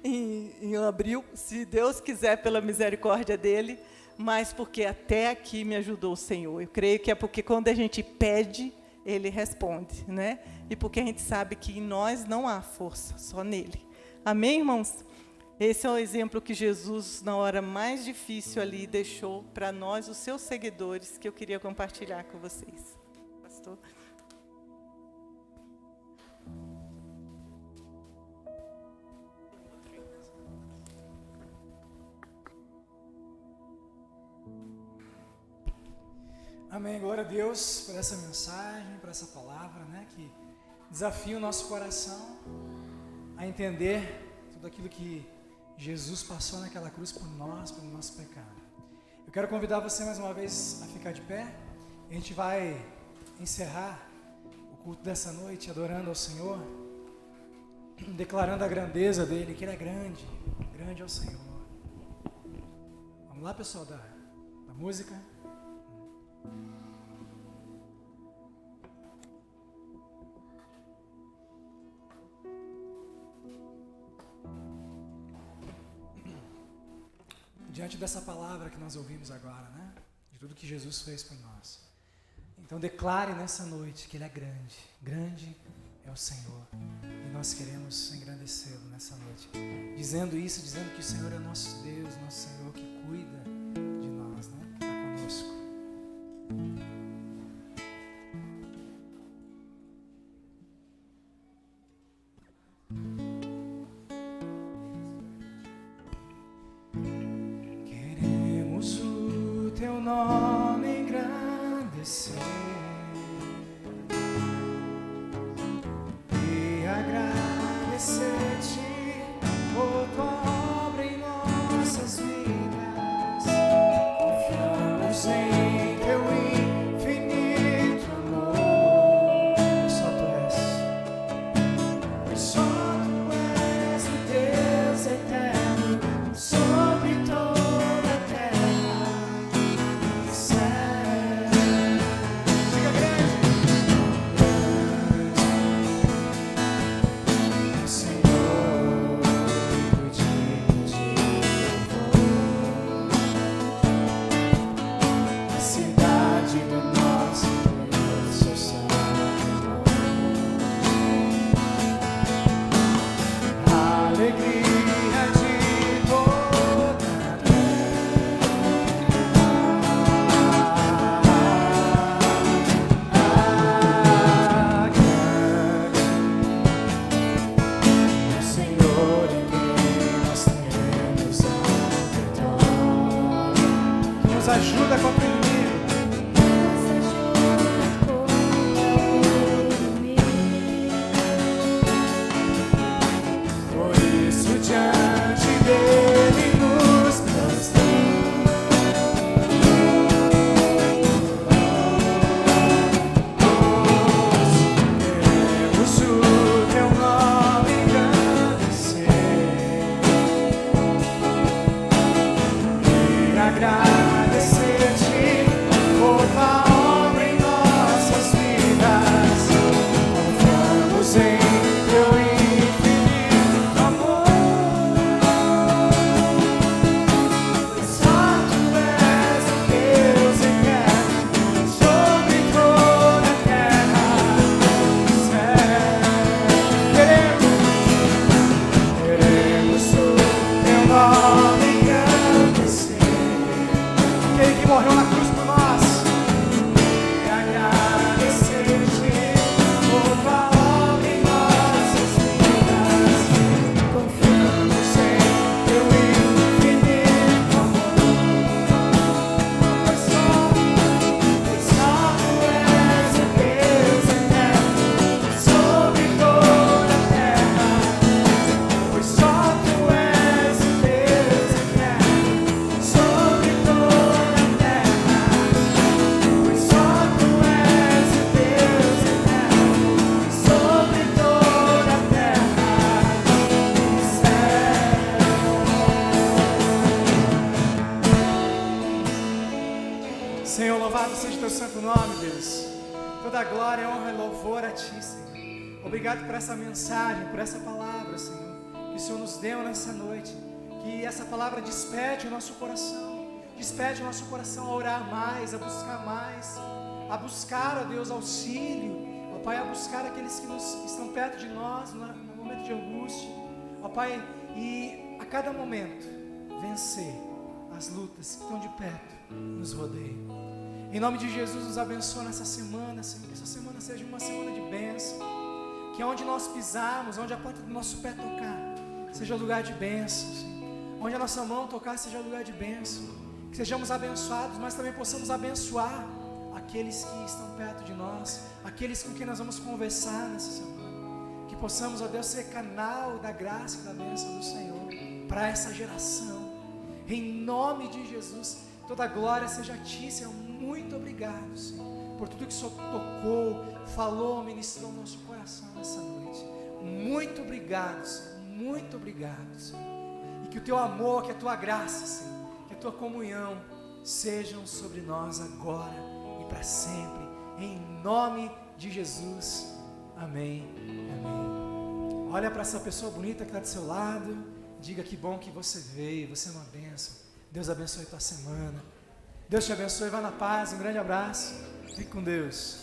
D: em abril, se Deus quiser, pela misericórdia dele, mas porque até aqui me ajudou o Senhor. Eu creio que é porque quando a gente pede, Ele responde, né? E porque a gente sabe que em nós não há força, só nele. Amém, irmãos? Esse é o exemplo que Jesus, na hora mais difícil ali, deixou para nós, os seus seguidores, que eu queria compartilhar com vocês. Pastor?
A: Amém, glória a Deus por essa mensagem, por essa palavra, né, que desafia o nosso coração a entender tudo aquilo que Jesus passou naquela cruz por nós, pelo nosso pecado. Eu quero convidar você mais uma vez a ficar de pé. A gente vai encerrar o culto dessa noite adorando ao Senhor, declarando a grandeza dele, que Ele é grande, grande é o Senhor. Vamos lá, pessoal da música. Diante dessa palavra que nós ouvimos agora, né? De tudo que Jesus fez por nós. Então declare nessa noite que Ele é grande. Grande é o Senhor. E nós queremos engrandecê-lo nessa noite. Dizendo isso, dizendo que o Senhor é nosso Deus, nosso Senhor que cuida de nós, né? Que está conosco.
B: nome engrandecer e agradecer-te por tua obra em nossas vidas. Confiamos em teu infinito amor. Só tu és. Só tu és o Deus eterno sobre toda a terra e céu. Diga grande. O Senhor digno de louvor. A cidade do nosso Deus, o Salvador. Alegria de toda a o Senhor em quem nós temos a vitória. Nos ajuda contra o inimigo. Por isso diante dele nos queremos o teu nome engrandecer e agradecer-te por tua obra em nossas vidas. Confiamos em teu infinito amor. Só tu és o Deus eterno sobre toda a terra e céu. Queremos o teu nome engrandecer. Aquele que morreu na cruz por nós. E agradecer-te por tua obra em nossas vidas. Confiamos em teu infinito amor. Pois só tu és o Deus eterno sobre toda a terra. Pois só tu és o Deus eterno sobre toda a terra. Pois só tu és o Deus eterno sobre toda a terra e céu. Senhor, louvado seja o teu santo nome, Deus. Toda glória, honra e louvor a ti, Senhor. Obrigado por essa mensagem, por essa palavra, Senhor, que o Senhor nos deu nessa noite. Que essa palavra desperte o nosso coração. Desperte o nosso coração a orar mais, a buscar, ó Deus, auxílio. Ó Pai, a buscar aqueles que estão perto de nós no momento de angústia. Ó Pai, e a cada momento vencer as lutas que estão de perto, nos rodeiam. Em nome de Jesus, nos abençoa nessa semana, Senhor. Que essa semana seja uma semana de bênção. Que onde nós pisarmos, onde a porta do nosso pé tocar, seja lugar de bênção, Senhor. Onde a nossa mão tocar, seja lugar de bênção. Que sejamos abençoados, mas também possamos abençoar aqueles que estão perto de nós, aqueles com quem nós vamos conversar nessa semana. Que possamos, ó Deus, ser canal da graça e da bênção do Senhor para essa geração. Em nome de Jesus, toda glória seja a ti, Senhor. Muito obrigado, Senhor, por tudo que o Senhor tocou, falou, ministrou no nosso coração nessa noite. Muito obrigado, Senhor. Muito obrigado, Senhor. E que o teu amor, que a tua graça, Senhor, que a tua comunhão sejam sobre nós agora e para sempre. Em nome de Jesus. Amém. Amém. Olha para essa pessoa bonita que está do seu lado. Diga que bom que você veio. Você é uma bênção. Deus abençoe a tua semana. Deus te abençoe. Vá na paz. Um grande abraço. Fique com Deus.